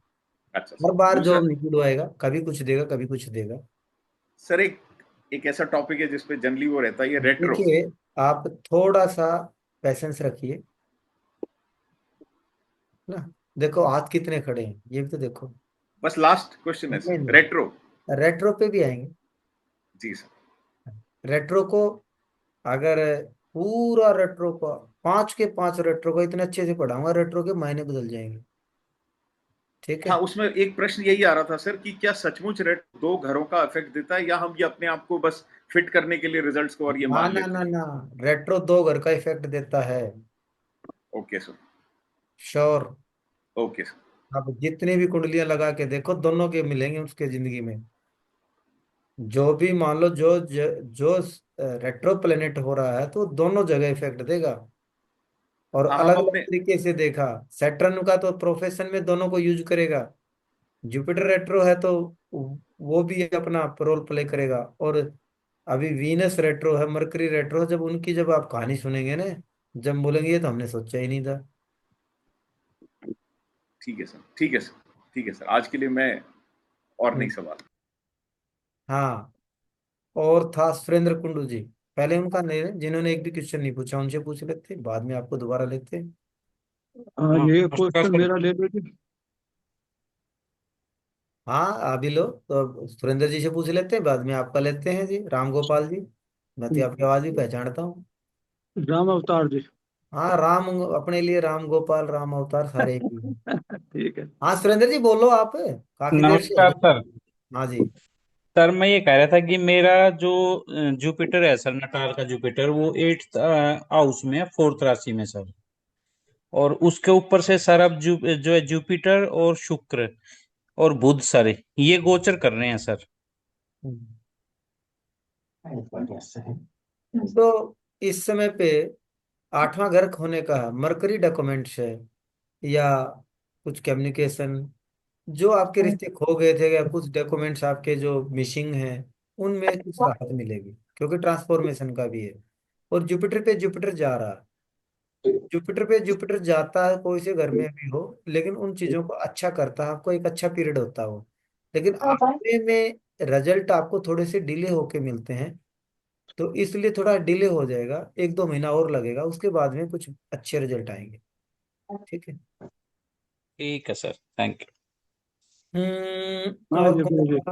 अच्छा हर सर। बार दूसरा जॉब नहीं छुड़वाएगा, कभी कुछ देगा कभी कुछ देगा। सर, एक एक ऐसा टॉपिक है जिसपे जनरली वो रहता है, ये रेट्रो। देखिए, आप थोड़ा सा पैसेंस रखिए ना। देखो हाथ कितने खड़े हैं, ये भी तो देखो। बस लास्ट क्वेश्चन है नहीं सर, रेट्रो। नहीं, रेट्रो पे भी आएंगे। जी सर। रेट्रो को अगर पूरा रेट्रो को 5 के 5 रेट्रो को इतने अच्छे से पढ़ाऊंगा, रेट्रो के मायने बदल जाएंगे, ठीक हाँ, है? उसमें एक प्रश्न यही आ रहा था सर कि क्या सचमुच रेट दो घरों का इफेक्ट देता है या हम ये अपने आप को बस फिट करने के लिए रिजल्ट्स को और ये ना मान ना लेते ना हैं? ना, रेट्रो 2 घर का इफेक्ट देता है, okay sir. Sure. Okay sir. आप जितनी भी कुंडलियां लगा के देखो, दोनों के मिलेंगे उसके जिंदगी में। जो भी मान लो, जो रेट्रो प्लेनेट हो रहा है तो दोनों जगह इफेक्ट देगा। और हाँ, हम अलग अलग अपने। तरीके से देखा, सैटर्न का तो प्रोफेशन में दोनों को यूज करेगा, जुपिटर रेट्रो है तो वो भी अपना रोल प्ले करेगा। और अभी वीनस रेट्रो है, मरकरी रेट्रो है, जब आप कहानी सुनेंगे ना, जब बोलेंगे ये तो हमने सोचा ही नहीं था। ठीक है सर, ठीक है सर, ठीक है सर, आज के लिए मैं और नहीं हम्म, सवाल। हाँ। और था सुरेंद्र कुंडू जी, पहले उनका नहीं, जिन्होंने एक भी क्वेश्चन नहीं पूछा उनसे पूछ लेते, बाद में आपको दोबारा लेते। हाँ, ये क्वेश्चन मेरा ले लीजिए। हाँ, अभी लो तो सुरेंद्र जी से पूछ लेते हैं, बाद में आपका लेते हैं जी, राम गोपाल जी। मैं तो आपकी आवाज भी पहचानता हूँ। राम अवतार जी। हाँ, राम, अपने लिए राम गोपाल, राम अवतार सारे एक ही हैं। ठीक है। हाँ सुरेंद्र जी, बोलो आप, काफी देर से नमस्कार सर। हाँ जी। सर मैं ये कह रहा था कि मेरा जो जुपिटर है सर, नटाल का जुपिटर, वो 8th हाउस में है, 4th राशि में सर। और उसके ऊपर से सर अब जो है जुपिटर और शुक्र और बुध सर, ये गोचर कर रहे हैं सर। तो इस समय पे 8वां घर होने का मरकरी डॉक्यूमेंट्स है, या कुछ कम्युनिकेशन, जो आपके रिश्ते खो गए थे, या कुछ डॉक्यूमेंट्स आपके जो मिसिंग हैं, उनमें कुछ राहत मिलेगी, क्योंकि ट्रांसफॉर्मेशन का भी है। और जुपिटर पे जुपिटर जा रहा है, जुपिटर पे जुपिटर जाता है कोई से घर में भी हो, लेकिन उन चीजों को अच्छा करता है, आपको एक अच्छा पीरियड होता है वो। लेकिन आने में रिजल्ट आपको थोड़े से डिले होके मिलते हैं, तो इसलिए थोड़ा डिले हो जाएगा, 1 2 महीना और लगेगा, उसके बाद में कुछ अच्छे रिजल्ट आएंगे, ठीक है? ठीक है सर, थैंक यू। हाँ और जी, कौन बोलिए। था?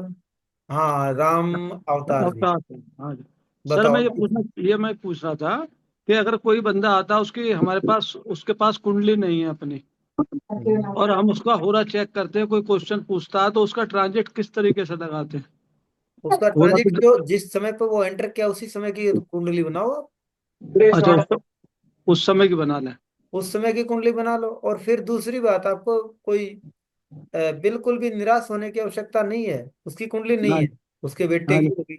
हाँ, राम अवतार जी, अवतार जी, हाँ जी। सर, मैं बताओ। ये पूछ रहा था कि अगर कोई बंदा आता उसकी हमारे पास उसके पास कुंडली नहीं है अपनी, और हम उसका होरा चेक करते हैं, कोई क्वेश्चन पूछता है तो उसका ट्रांजिट किस तरीके से लगाते हैं? उसका होरा ट्रांजिट तो जो जिस समय पे वो एंटर किया उसी समय की कुंडली बनाओ आप। अच्छा, उस समय की बना लें। उस समय की कुंडली बना लो। और फिर दूसरी बात, आपको कोई बिल्कुल भी निराश होने की आवश्यकता नहीं है। उसकी कुंडली नहीं हाँ है, जी, उसके बेटे हाँ की जी। होगी,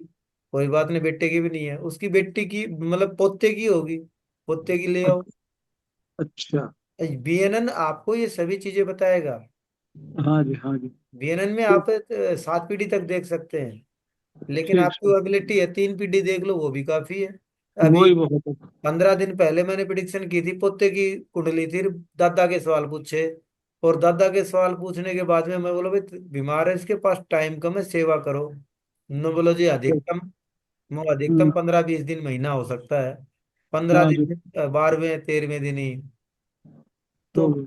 कोई बात नहीं, बेटे की भी नहीं है, उसकी बेटी की मतलब पोते की होगी, पोते की ले आओ। अच्छा। बीएनएन आपको ये सभी चीजें बताएगा। हाँ जी, हाँ जी। बीएनएन में ठीक, आप 7 पीढ़ी तक देख सकते हैं, लेकिन ठीक आपकी सर। वो एबिलिटी है 3 पीढ़ी देख लो, वो भी काफी है। अभी वही बहुत है। 15 दिन पहले मैंने प्रिडिक्शन की थी, पोते की कुंडली थी, दादा के सवाल पूछे, और दादा के सवाल पूछने के बाद में मैं बोला भाई बीमार है, इसके पास टाइम कम है, सेवा करो। न बोलो जी अधिकतम, वो अधिकतम हम्म, 15-20 दिन महीना हो सकता है, पंद्रह हाँ जी। दिन 12वें 13वें दिन ही। तो हो गया।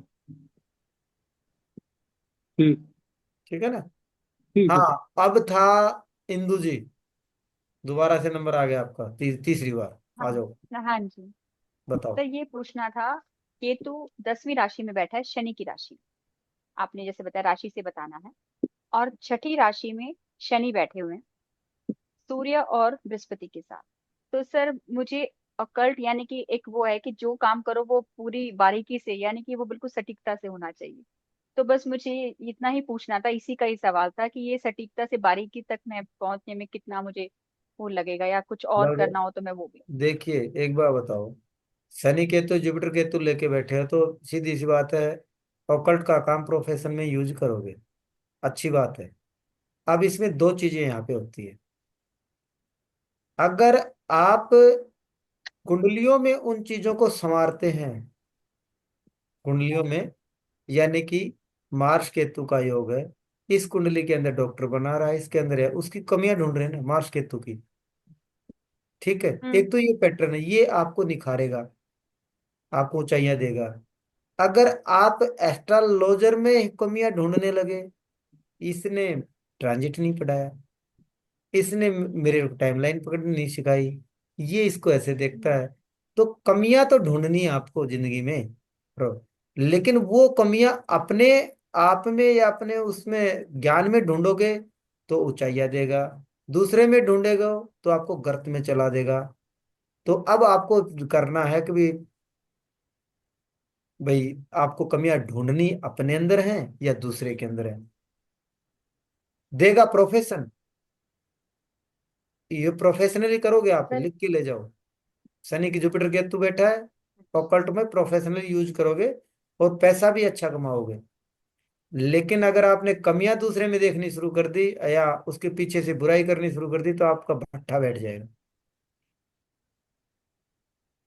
ठीक, ठीक है ना। ठीक है सर। हाँ, अब था इंदु जी, दोबारा से नंबर आ गया आपका, तीसरी बार। आ जाओ, हाँ हाँ जी। बताओ। तो ये पूछना था, केतु 10वीं राशि में बैठा है, शनि की राशि। आपने जैसे बताया राशि से बताना है। और छठी राशि में शनि बैठे हुए हैं, सूर्य और बृहस्पति के साथ। तो सर मुझे अकल्ट यानी कि एक वो है कि जो काम करो वो पूरी बारीकी से, यानी कि वो बिल्कुल सटीकता से होना चाहिए। तो बस मुझे इतना ही पूछना था, इसी का ही सवाल था कि ये सटीकता से बारीकी तक मैं पहुंचने में कितना मुझे वो लगेगा, या कुछ और लगो, करना हो तो मैं वो भी। देखिए एक बार बताओ, शनि केतु जुपिटर केतु लेके बैठे हो तो सीधी सी बात है, ऑकल्ट का काम प्रोफेशन में यूज करोगे, अच्छी बात है। अब इसमें दो चीजें यहाँ पे होती है। अगर आप कुंडलियों में उन चीजों को संवारते हैं, कुंडलियों में, यानी कि मार्स केतु का योग है, इस कुंडली के अंदर डॉक्टर बना रहा है, इसके अंदर है, उसकी कमियां ढूंढ रहे हैं ना मार्स केतु की। ठीक है, हम्म। एक तो ये पैटर्न है, ये आपको निखारेगा, आपको ऊंचाइयां देगा। अगर आप एस्ट्रोलॉजर में कमियां ढूंढने लगे, इसने ट्रांजिट नहीं पढ़ाया, इसने मेरे टाइमलाइन पकड़नी नहीं सिखाई, ये इसको ऐसे देखता है, तो कमियां तो ढूंढनी है आपको जिंदगी में, लेकिन वो कमियां अपने आप में या अपने उसमें ज्ञान में ढूंढोगे तो ऊंचाइयां देगा, दूसरे में ढूंढेगा तो आपको गर्त में चला देगा। तो अब आपको करना है कि भाई आपको कमियां ढूंढनी अपने अंदर हैं या दूसरे के अंदर है। देगा प्रोफेशन, ये प्रोफेशनली करोगे आप, सर लिख के ले जाओ। शनि की जुपिटर केतु बैठा है, ऑकल्ट में प्रोफेशनल यूज करोगे और पैसा भी अच्छा कमाओगे। लेकिन अगर आपने कमियां दूसरे में देखनी शुरू कर दी या उसके पीछे से बुराई करनी शुरू कर दी तो आपका भट्ठा बैठ जाएगा।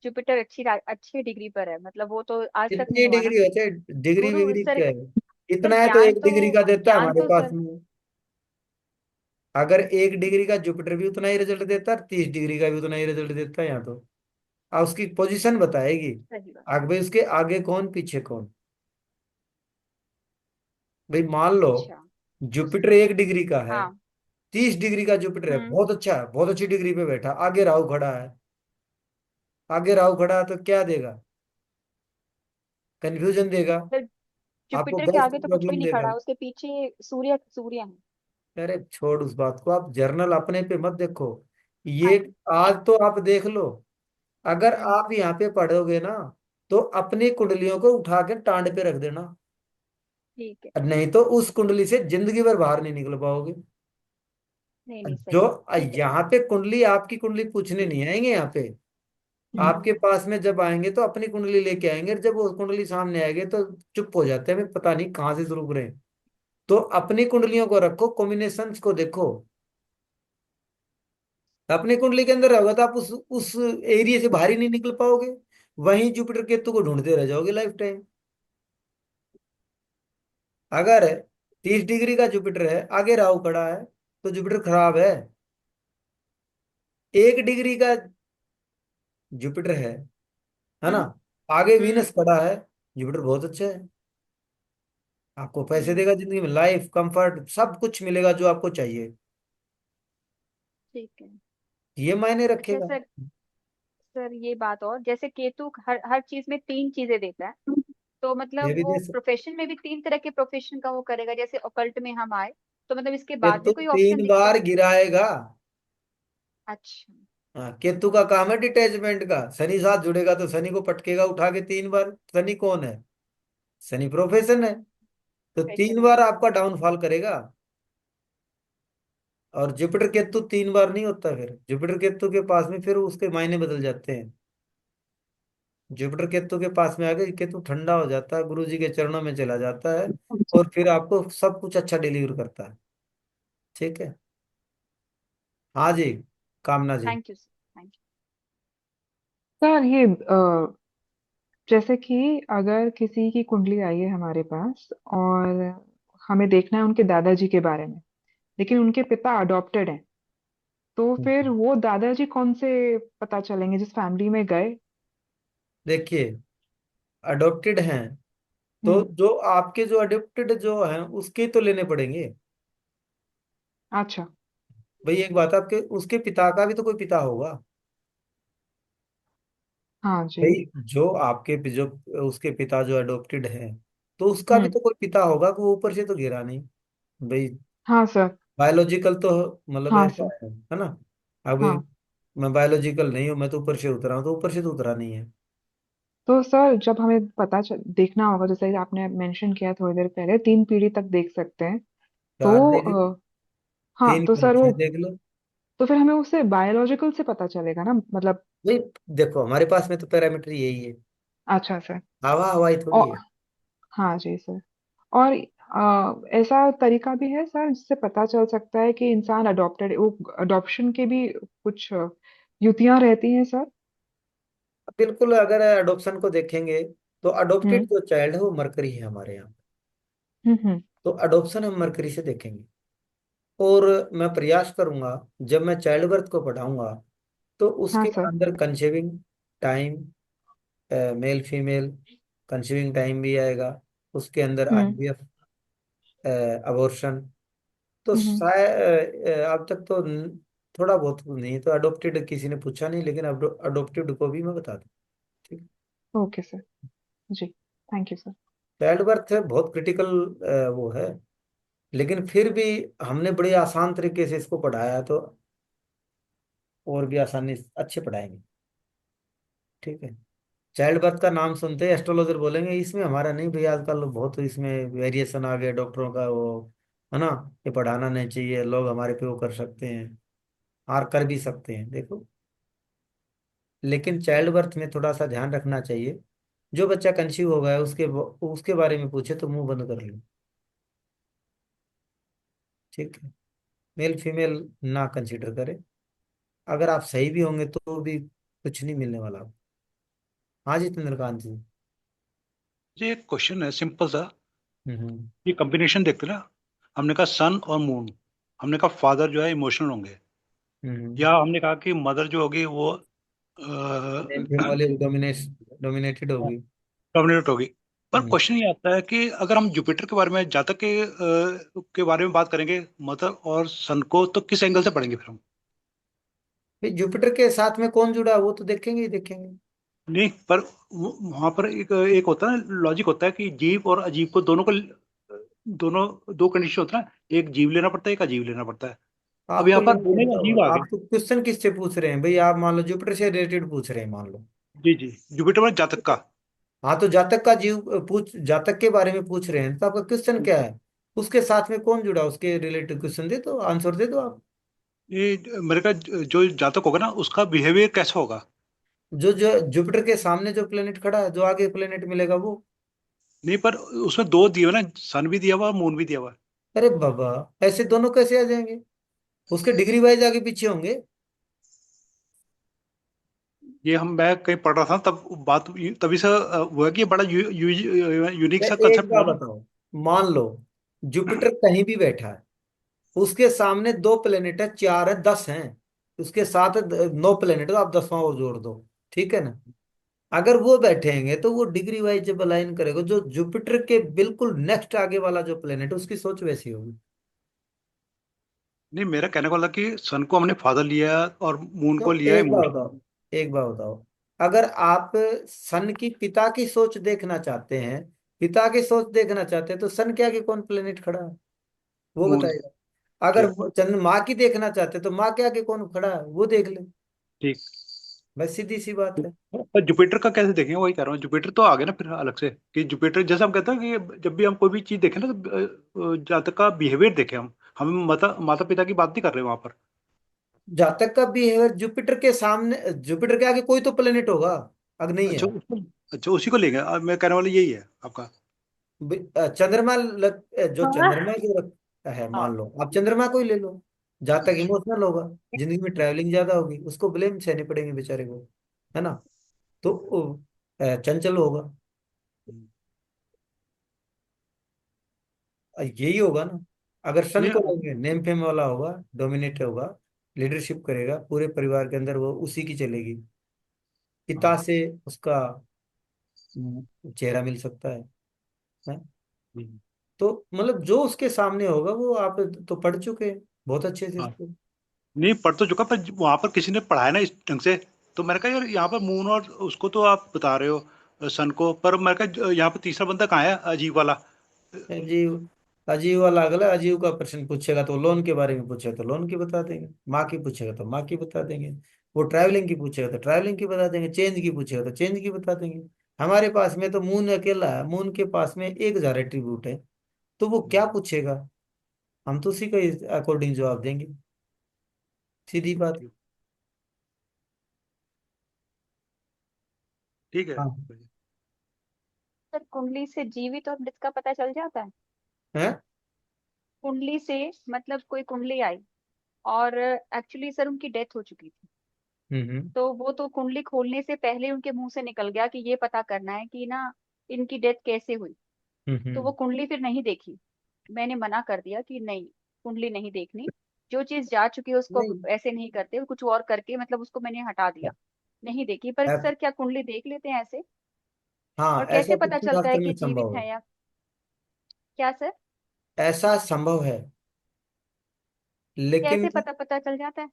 जुपिटर अच्छी डिग्री पर है, मतलब वो तो आज तक नहीं कितनी हुआ ना। डिग्री होते, डिग्री गुरु विग्री सर, क्या है, सर इतना है तो ज्ञान एक तो, डिग्री का देता है ज्ञान हमारे तो पास सर। में। अगर 1 डिग्री का जुपिटर भी उतना ही रिजल्ट देता है, 30 डिग्री का भी उतना ही रिजल्ट देता है यहाँ तो। उसकी पोजीशन बताएगी, सही बात। आगे भाई उसके आगे कौन पीछे कौन। भाई मान लो अच्छा। तो जुपिटर 1 डिग्री का है, हाँ। 30 डिग्री का जुपिटर है, हम्म। बहुत अच्छा है, बहुत अच्छी डिग्री पे बैठा, आगे राहु खड़ा है, आगे राहु खड़ा है तो क्या देगा, कंफ्यूजन देगा, सर आपको जुपिटर के गैस आगे की तो कुछ भी प्रॉब्लम नहीं देगा। खड़ा, उसके पीछे सूर्य सूर्य है। अरे छोड़ उस बात को, आप जर्नल अपने पे मत देखो, ये हाँ। आज तो आप देख लो। अगर हम्म। आप यहाँ पे पढ़ोगे ना तो अपनी कुंडलियों को उठा के टांड पे रख देना, ठीक है। नहीं तो उस कुंडली से जिंदगी भर बाहर नहीं निकल पाओगे। नहीं नहीं, जो सही है, ठीक है। यहाँ पे कुंडली, आपकी कुंडली पूछने नहीं आएंगे यहाँ पे, आपके पास में जब आएंगे तो अपनी कुंडली लेके आएंगे, जब वो कुंडली सामने आएगी तो चुप हो जाते हैं, हमें पता नहीं कहाँ से शुरू करें। तो अपनी कुंडलियों को रखो, कॉम्बिनेशंस को देखो, अपनी कुंडली के अंदर रहोगे तो आप उस एरिया से बाहर ही नहीं निकल पाओगे, वहीं जुपिटर केतु को ढूंढते रह जाओगे लाइफ टाइम। अगर 30 डिग्री का जुपिटर है, आगे राहु खड़ा है तो जुपिटर खराब है। 1 डिग्री का जुपिटर है ना, हम्म। आगे हम्म। वीनस खड़ा है, जुपिटर बहुत अच्छा है, आपको पैसे हम्म। देगा, जिंदगी में लाइफ कंफर्ट सब कुछ मिलेगा जो आपको चाहिए, ठीक है। ये मायने अच्छा रखेगा। सर, सर ये बात, और जैसे केतु हर हर चीज में 3 चीजें देता है, तो ये मतलब भी वो दे सकते। प्रोफेशन में भी 3 तरह के प्रोफेशन का वो करेगा, जैसे ऑकल्ट में हम आए तो मतलब इसके बाद भी केतु कोई ऑप्शन 3 दिखते बार हैं? गिराएगा। अच्छा। हाँ, केतु का काम है डिटैचमेंट का। शनि साथ जुड़ेगा तो शनि को पटकेगा उठा के 3 बार। शनि कौन है? शनि प्रोफेशन है। तो प्रोफेशन तीन है। बार आपका डाउनफॉल करेगा। और जुपिटर केतु 3 बार नहीं होता, फिर जुपिटर केतु के पास में फिर उसके मायने बदल जाते हैं। जुपिटर केतु के पास में आके केतु ठंडा हो जाता है, गुरु जी के चरणों में चला जाता है, और फिर आपको सब कुछ अच्छा डिलीवर करता है। ठीक है। हाँ जी, Kamna ji. Thank you sir, thank you. Sir ये जैसे कि अगर किसी की कुंडली आई है हमारे पास और हमें देखना है उनके दादाजी के बारे में, लेकिन उनके पिता अडॉप्टेड हैं, तो फिर वो दादाजी कौन से पता चलेंगे जिस फैमिली में गए? देखिए, अडॉप्टेड हैं तो हम्म। जो आपके जो अडॉप्टेड जो हैं उसके तो लेने पड़ेंगे। अच्छा। भाई एक बात, आपके उसके पिता का भी तो कोई पिता होगा। हाँ जी। भाई जो आपके जो उसके पिता जो अडॉप्टेड हैं, तो उसका भी हम्म। तो कोई पिता होगा, कि वो ऊपर से तो गिरा नहीं। भाई हाँ सर। बायोलॉजिकल तो मतलब हाँ ऐसा सर। है ना। अभी हाँ। मैं बायोलॉजिकल नहीं हूँ, मैं तो ऊपर से उतरा हूँ, तो ऊपर से तो उतरा नहीं है। तो सर जब हमें देखना होगा, जैसे आपने मेंशन किया थोड़ी देर पहले, 3 पीढ़ी तक देख सकते हैं, तो 4 देख लो, हाँ 3 तो सर 5 वो, 6 देख लो। तो फिर हमें उससे बायोलॉजिकल से पता चलेगा ना, मतलब? भाई देखो, हमारे पास में तो पैरामीटर यही है। अच्छा सर। हवा हवाई थोड़ी और है। हाँ जी सर। और ऐसा तरीका भी है सर जिससे पता चल सकता है कि इंसान अडॉप्टेड, वो अडॉप्शन के भी कुछ युक्तियां रहती हैं सर? बिल्कुल, अगर अडोप्शन को देखेंगे तो अडोप्टेड हम्म। जो चाइल्ड है वो मरकरी है हमारे यहाँ। हम्म। तो अडोप्शन हम मरकरी से देखेंगे। और मैं प्रयास करूंगा, जब मैं चाइल्ड बर्थ को पढ़ाऊंगा तो हाँ उसके सर। अंदर conceiving time, male female conceiving time भी आएगा, उसके अंदर हम्म। IVF, abortion. तो हम्म। शायद अब तक तो थोड़ा बहुत नहीं, तो अडोप्टेड किसी ने पूछा नहीं, लेकिन अडोप्टेड को भी मैं बता दूं। ठीक। Okay sir. जी। Thank you sir. Child birth बहुत क्रिटिकल वो है, लेकिन फिर भी हमने बड़े आसान तरीके से इसको पढ़ाया है, तो और भी आसानी अच्छे पढ़ाएंगे। ठीक है। चाइल्ड बर्थ का नाम सुनते ही एस्ट्रोलॉजर बोलेंगे इसमें हमारा नहीं भैया, आजकल बहुत इसमें वेरिएशन आ गया डॉक्टरों का वो, है ना। ये पढ़ाना नहीं चाहिए, लोग हमारे पे वो कर सकते हैं, और कर भी सकते हैं, देखो। लेकिन चाइल्ड बर्थ में थोड़ा सा ध्यान रखना चाहिए। जो बच्चा कंसीव हो गया उसके उसके बारे में पूछे तो मुंह बंद कर लो। ठीक है। मेल फीमेल ना कंसीडर करें। अगर आप सही भी होंगे तो भी कुछ नहीं मिलने वाला आपको। हाँ जी, चंद्रकांत जी। ये एक क्वेश्चन है सिंपल सा। हम्म। ये कॉम्बिनेशन देखते ना, हमने कहा सन और मून, हमने कहा फादर जो है इमोशनल होंगे, हम्म। या हमने कहा कि मदर जो होगी वो मेल फीमेल डोमिनेटेड होगी। डोमिनेट होगी। पर हम्म। क्वेश्चन ये आता है कि अगर हम जुपिटर के बारे में, जातक के बारे में बात करेंगे, मदर और सन को, तो किस एंगल से पढ़ेंगे फिर हम? फिर जुपिटर के साथ में कौन जुड़ा वो तो देखेंगे ही देखेंगे। नहीं, पर वहां पर एक एक होता है ना, लॉजिक होता है कि जीव और अजीब को दोनों को, दोनों दो कंडीशन होता है ना, एक जीव लेना पड़ता है, एक अजीब लेना पड़ता है। अब आपको यहाँ ये पर नहीं दोनों आता ही अजीब होगा, आ आप गए। तो क्वेश्चन किससे पूछ रहे हैं भाई? आप मान लो जुपिटर से रिलेटेड पूछ रहे हैं, मान लो। जी जी, जुपिटर में जातक का। हाँ, तो जातक का जीव पूछ, जातक के बारे में पूछ रहे हैं, तो आपका क्वेश्चन क्या है? उसके साथ में कौन जुड़ा, उसके रिलेटेड क्वेश्चन दे दो, आंसर दे दो आप। ये मेरे का जो जातक होगा ना, उसका बिहेवियर कैसा होगा? जो जो जुपिटर के सामने जो प्लेनेट खड़ा है, जो आगे प्लेनेट मिलेगा वो। नहीं, पर उसमें दो दिए हुए ना, सन भी दिया हुआ और मून भी दिया हुआ है। अरे बाबा, ऐसे दोनों कैसे आ जाएंगे? उसके डिग्री वाइज आगे पीछे होंगे। ये मैं कहीं पढ़ रहा था तब बात तभी से हुआ कि ये बड़ा यूनिक सा एक कंसेप्ट बात हुआ ना। बताओ, मान लो जुपिटर कहीं भी बैठा है, उसके सामने 2 प्लेनेट है, 4 है, 10 हैं, उसके साथ 9 प्लेनेट, तो आप 10वां और जोड़ दो। ठीक है ना। अगर वो बैठेंगे तो वो डिग्री वाइज जब अलाइन करेगा, जो जुपिटर के बिल्कुल नेक्स्ट आगे वाला जो प्लेनेट है उसकी सोच वैसी होगी। नहीं, मेरा कहने वाला कि सन को हमने फादर लिया और मून तो को लिया एक बात इमोशन। बताओ, एक बात बताओ, अगर आप सन की पिता की सोच देखना चाहते हैं, पिता की सोच देखना चाहते हैं, तो सन के आगे कौन प्लेनेट खड़ा है वो मून। बताएगा। अगर ठीक। चंद्र माँ की देखना चाहते हैं तो माँ के आगे कौन खड़ा है वो देख ले। ठीक। बस सीधी सी बात है। पर जुपिटर का कैसे देखेंगे, वही कह रहा हूँ, जुपिटर तो आ गया ना फिर अलग से, कि जुपिटर जैसे हम कहते हैं कि जब भी हम कोई भी चीज देखें ना, तो जातक का बिहेवियर देखें हम माता माता पिता की बात नहीं कर रहे वहां पर। जातक का बिहेवियर जुपिटर के सामने, जुपिटर के आगे कोई तो प्लेनेट होगा, अगर नहीं अच्छा है। उसको, अच्छा उसी को लेंगे, मैं कहने वाला यही है आपका। चंद्रमा जो हाँ चंद्रमा जो है, मान लो आप चंद्रमा को ही ले लो। जहां तक अच्छा। इमोशनल होगा, जिंदगी में ट्रैवलिंग ज्यादा होगी, उसको ब्लेम सहने पड़ेंगे बेचारे को, है ना। तो चंचल होगा, यही होगा ना। अगर सन को नहीं। लेंगे, नेम फेम वाला होगा, डोमिनेट होगा, लीडरशिप करेगा पूरे परिवार के अंदर, वो उसी की चलेगी। पिता हाँ। से उसका चेहरा मिल सकता है? हम्म, तो मतलब जो उसके सामने होगा वो आप तो पढ़ चुके हैं बहुत अच्छे से हाँ। इसको। नहीं पढ़ तो चुका, पर वहां पर किसी ने पढ़ाया ना इस ढंग से, तो मैंने कहा यार यहाँ पर मून और उसको तो आप बता रहे हो सन को, पर मैंने कहा यहाँ पर तीसरा बंदा कहाँ है अजीब वाला। अजीब, अजीब वाला अगला, अजीब का प्रश्न पूछेगा तो लोन के बारे में पूछेगा तो लोन की बता देंगे, माँ की पूछेगा तो माँ की बता देंगे, वो ट्रैवलिंग की पूछेगा तो ट्रैवलिंग की बता देंगे, चेंज की पूछेगा तो चेंज की बता देंगे। हमारे पास में तो मून अकेला है, मून के पास में 1,000 एट्रीब्यूट है, तो वो क्या पूछेगा, हम तो उसी का अकॉर्डिंग जवाब देंगे, सीधी बात। ठीक। ठीक है। हाँ। सर कुंडली से जीवित और मृत का पता चल जाता है? है। कुंडली से मतलब कोई कुंडली आई और एक्चुअली सर उनकी डेथ हो चुकी थी, हम्म। तो वो तो कुंडली खोलने से पहले उनके मुंह से निकल गया कि ये पता करना है कि ना इनकी डेथ कैसे हुई। तो वो हम्म। कुंडली फिर नहीं देखी, मैंने मना कर दिया कि नहीं, कुंडली नहीं देखनी, जो चीज जा चुकी है उसको नहीं। अब ऐसे नहीं करते, कुछ और करके मतलब उसको मैंने हटा दिया, नहीं देखी। पर सर क्या कुंडली देख लेते हैं ऐसे? हाँ, और ऐसा कैसे पता प्रश्न चलता है शास्त्र कि में जीवित संभव है। है या क्या सर? ऐसा संभव है, लेकिन कैसे पता चल जाता है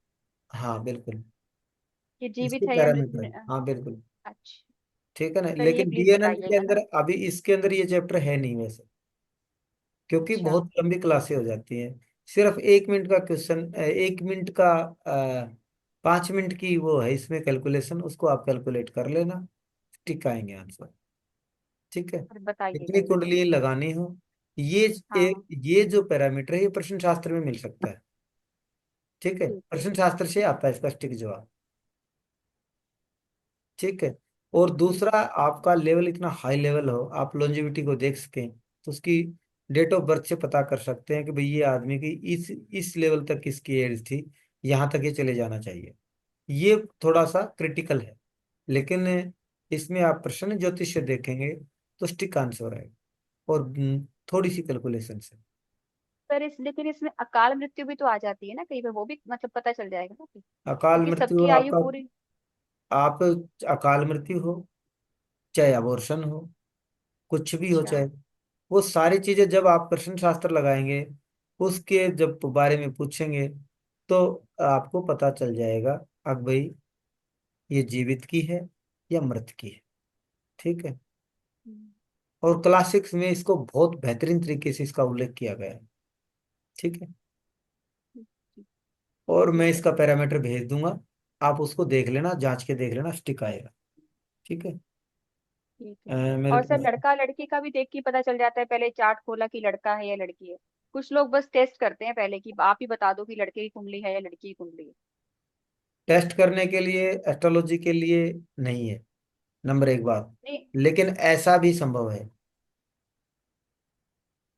हाँ बिल्कुल, कि इसके जीवित है या मृत? पैरामीटर है, हाँ बिल्कुल। अच्छा, ठीक है ना, सर ये लेकिन प्लीज डीएनए के बताइएगा अंदर, ना। अभी इसके अंदर ये चैप्टर है नहीं वैसे, क्योंकि अच्छा। बहुत लंबी क्लासें हो जाती हैं। सिर्फ 1 मिनट का क्वेश्चन, 1 मिनट का 5 मिनट की वो है इसमें कैलकुलेशन, उसको आप कैलकुलेट कर लेना, टिक आएंगे आंसर। ठीक है। और बताइएगा कितनी जरा। कुंडली लगानी हो, ये हाँ ये जो पैरामीटर है ये प्रश्न शास्त्र में मिल सकता है। ठीक है, ठीक है। प्रश्न शास्त्र से आता है इसका सटीक जवाब। ठीक है। और दूसरा, आपका लेवल इतना हाई लेवल हो, आप लॉन्जेविटी को देख सकें, तो उसकी डेट ऑफ बर्थ से पता कर सकते हैं कि भाई ये आदमी की इस लेवल तक इसकी एज थी, यहाँ तक ये चले जाना चाहिए। ये थोड़ा सा क्रिटिकल है, लेकिन इसमें आप प्रश्न ज्योतिष से देखेंगे तो सटीक आंसर आएगा, और थोड़ी सी कैलकुलेशन से। सर इस लेकिन इसमें अकाल मृत्यु भी तो आ जाती है ना कहीं पे, वो भी मतलब पता चल जाएगा ना फिर? अकाल क्योंकि मृत्यु सबकी आयु आपका, पूरी। आप अकाल मृत्यु हो, चाहे अबॉर्शन हो, कुछ भी हो, अच्छा। चाहे वो सारी चीजें जब आप प्रश्न शास्त्र लगाएंगे, उसके जब बारे में पूछेंगे, तो आपको पता चल जाएगा अब भाई ये जीवित की है या मृत की है। ठीक है। हम्म, और क्लासिक्स में इसको बहुत बेहतरीन तरीके से इसका उल्लेख किया गया है। ठीक है। ठीक। और मैं इसका पैरामीटर भेज दूंगा, आप उसको देख लेना, जांच के देख लेना, स्टिक आएगा। ठीक है। ठीक है। मेरे और सर पास लड़का लड़की का भी देख के पता चल जाता है, पहले चार्ट खोला कि लड़का है या लड़की है? कुछ लोग बस टेस्ट करते हैं पहले कि आप ही बता दो कि लड़के की कुंडली है या लड़की की कुंडली है। टेस्ट करने के लिए, एस्ट्रोलॉजी के लिए नहीं है, नंबर एक बात, नहीं, लेकिन ऐसा भी संभव है।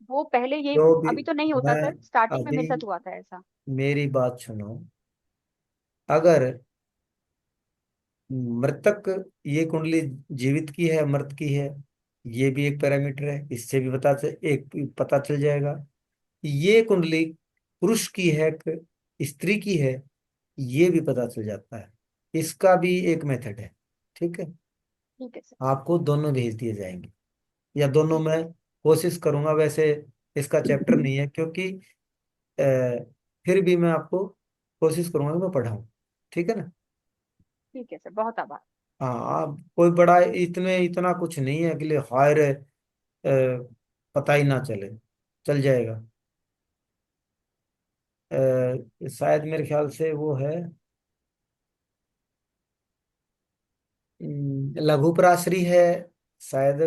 वो पहले ये जो भी, अभी तो नहीं होता मैं सर, स्टार्टिंग में अभी, मेरे साथ हुआ था ऐसा। मेरी बात सुनो, अगर मृतक, ये कुंडली जीवित की है मृत की है, ये भी एक पैरामीटर है, इससे भी पता चल जाएगा। ये कुंडली पुरुष की है कि स्त्री की है, ये भी पता चल जाता है। इसका भी एक मेथड है। ठीक है। ठीक है सर। आपको दोनों भेज दिए जाएंगे, या दोनों ठीक है। मैं कोशिश करूंगा, वैसे इसका चैप्टर नहीं है, क्योंकि अ, फिर भी मैं आपको कोशिश करूंगा कि मैं पढ़ाऊँ। ठीक है ना। ठीक है सर, बहुत आभार। हाँ, आप कोई बड़ा इतने इतना कुछ नहीं है कि लिए हायर पता ही ना चले, चल जाएगा। शायद मेरे ख्याल से वो है लघु पराशरी है शायद,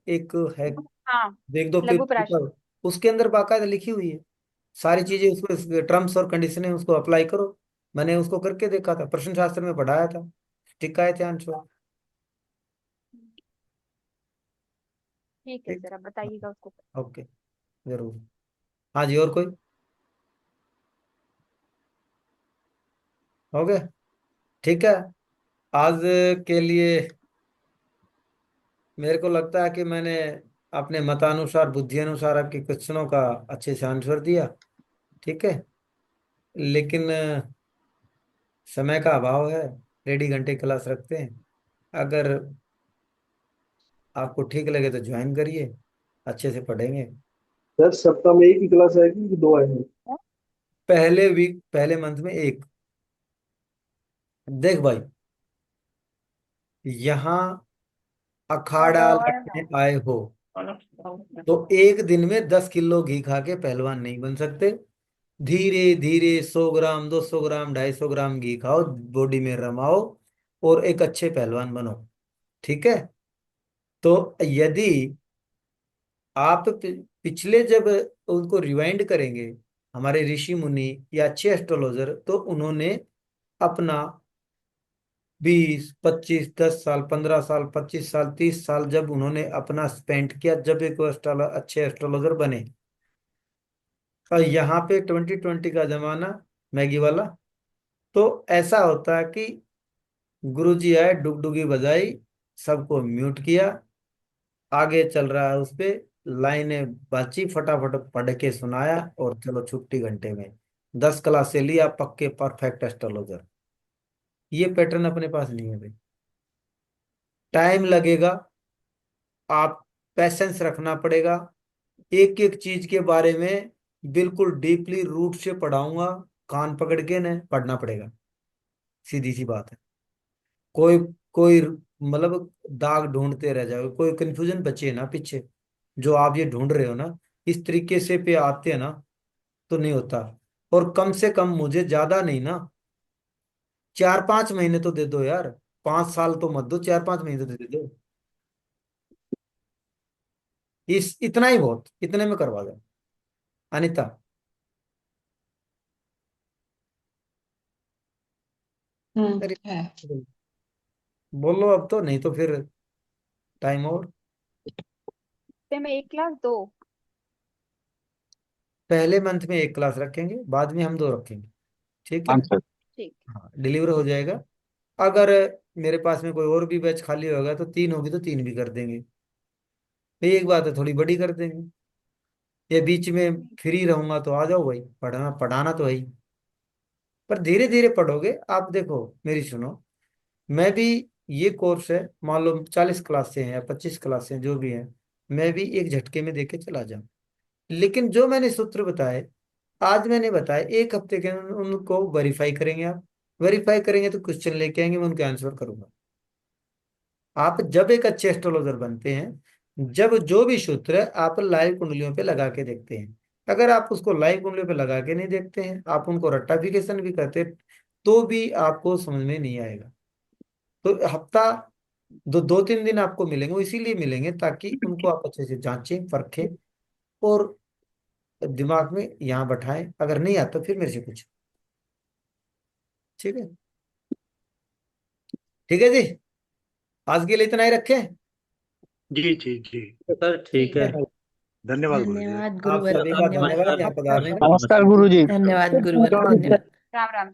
एक है, हाँ, देख दो लघु पराशर। पेपर, उसके अंदर बाकायदा लिखी हुई है सारी चीजें, उसको टर्म्स और कंडीशनें उसको अप्लाई करो। मैंने उसको करके देखा था, प्रश्न शास्त्र में पढ़ाया था, टिक आए थे आंसर। ठीक है ठीक। सर, अब बताइएगा उसको। ओके, जरूर। हाँ जी, और कोई? हो गया? ठीक है। आज के लिए मेरे को लगता है कि मैंने अपने मतानुसार, बुद्धि अनुसार आपके क्वेश्चनों का अच्छे से आंसर दिया। ठीक है, लेकिन समय का अभाव है, 1.5 घंटे क्लास रखते हैं। अगर आपको ठीक लगे तो ज्वाइन करिए, अच्छे से पढ़ेंगे। सर सप्ताह में एक ही क्लास आएगी कि दो आएंगी? पहले वीक, पहले मंथ में एक। देख भाई, यहाँ अखाड़ा लड़ने आए हो तो एक दिन में 10 किलो घी खा के पहलवान नहीं बन सकते। धीरे धीरे 100 ग्राम, 200 ग्राम, 250 ग्राम घी खाओ, बॉडी में रमाओ और एक अच्छे पहलवान बनो। ठीक है। तो यदि आप पिछले जब उनको रिवाइंड करेंगे, हमारे ऋषि मुनि या अच्छे एस्ट्रोलॉजर, तो उन्होंने अपना 20, 25, 10 साल, 15 साल, 25 साल, 30 साल जब उन्होंने अपना स्पेंड किया, जब एक वो अच्छे एस्ट्रोलॉजर बने। और यहाँ पे 2020 का जमाना, मैगी वाला, तो ऐसा होता है कि गुरुजी आए, डुगडुगी बजाई, सबको म्यूट किया, आगे चल रहा है उस पे, लाइनें बाची, फटाफट पढ़ के सुनाया और चलो छुट्टी, घंटे में 10 क्लास से लिया, पक्के परफेक्ट एस्ट्रोलॉजर। ये पैटर्न अपने पास नहीं है भाई। टाइम लगेगा, आप पैसेंस रखना पड़ेगा। एक एक चीज के बारे में बिल्कुल डीपली रूट से पढ़ाऊंगा, कान पकड़ के न पढ़ना पड़ेगा, सीधी सी बात है। कोई कोई मतलब दाग ढूंढते रह जाओगे, कोई कंफ्यूजन बचे ना पीछे, जो आप ये ढूंढ रहे हो ना, इस तरीके से पे आते हैं ना, तो नहीं होता। और कम से कम मुझे ज्यादा नहीं ना, 4-5 महीने तो दे दो यार, 5 साल तो मत दो, 4-5 महीने तो दे दो। इस इतना ही बहुत, इतने में करवा दो। अनिता, अरे है। बोलो अब तो, नहीं तो फिर टाइम ओवर। हफ्ते में एक क्लास, दो? पहले मंथ में एक क्लास रखेंगे, बाद में हम 2 रखेंगे। ठीक है। हाँ सर। ठीक। हाँ, डिलीवर हो जाएगा। अगर मेरे पास में कोई और भी बैच खाली होगा तो 3 होगी तो 3 भी कर देंगे। एक बात है, थोड़ी बड़ी कर देंगे। ये बीच में फ्री रहूंगा तो आ जाओ भाई, पढ़ना पढ़ाना तो है ही। पर धीरे धीरे पढ़ोगे आप। देखो मेरी सुनो, मैं भी, ये कोर्स है, मान लो 40 क्लासें हैं या 25 क्लासें जो भी हैं, मैं भी एक झटके में देके चला जाऊं। लेकिन जो मैंने सूत्र बताए, आज मैंने बताया, 1 हफ्ते के अंदर उनको वेरीफाई करेंगे आप। वेरीफाई करेंगे तो क्वेश्चन लेके आएंगे, मैं उनके आंसर करूंगा। आप जब एक अच्छे एस्ट्रोलॉजर बनते हैं, जब जो भी सूत्र है आप लाइव कुंडलियों पे लगा के देखते हैं। अगर आप उसको लाइव कुंडलियों पे लगा के नहीं देखते हैं, आप उनको रट्टाफिकेशन भी करते हैं, तो भी आपको समझ में नहीं आएगा। तो हफ्ता, 2-3 दिन आपको मिलेंगे, वो इसीलिए मिलेंगे ताकि उनको आप अच्छे से जांचें, परखें और दिमाग में यहाँ बैठाएं। अगर नहीं आता फिर मेरे से पूछें। ठीक है। ठीक है जी, आज के लिए इतना ही रखें। जी जी जी। सर ठीक है। धन्यवाद गुरु जी। धन्यवाद आप गुरुवर, सभी का धन्यवाद। धन्यवाद यहाँ पधारने का। नमस्कार गुरु जी। धन्यवाद गुरुवर, धन्यवाद। राम राम।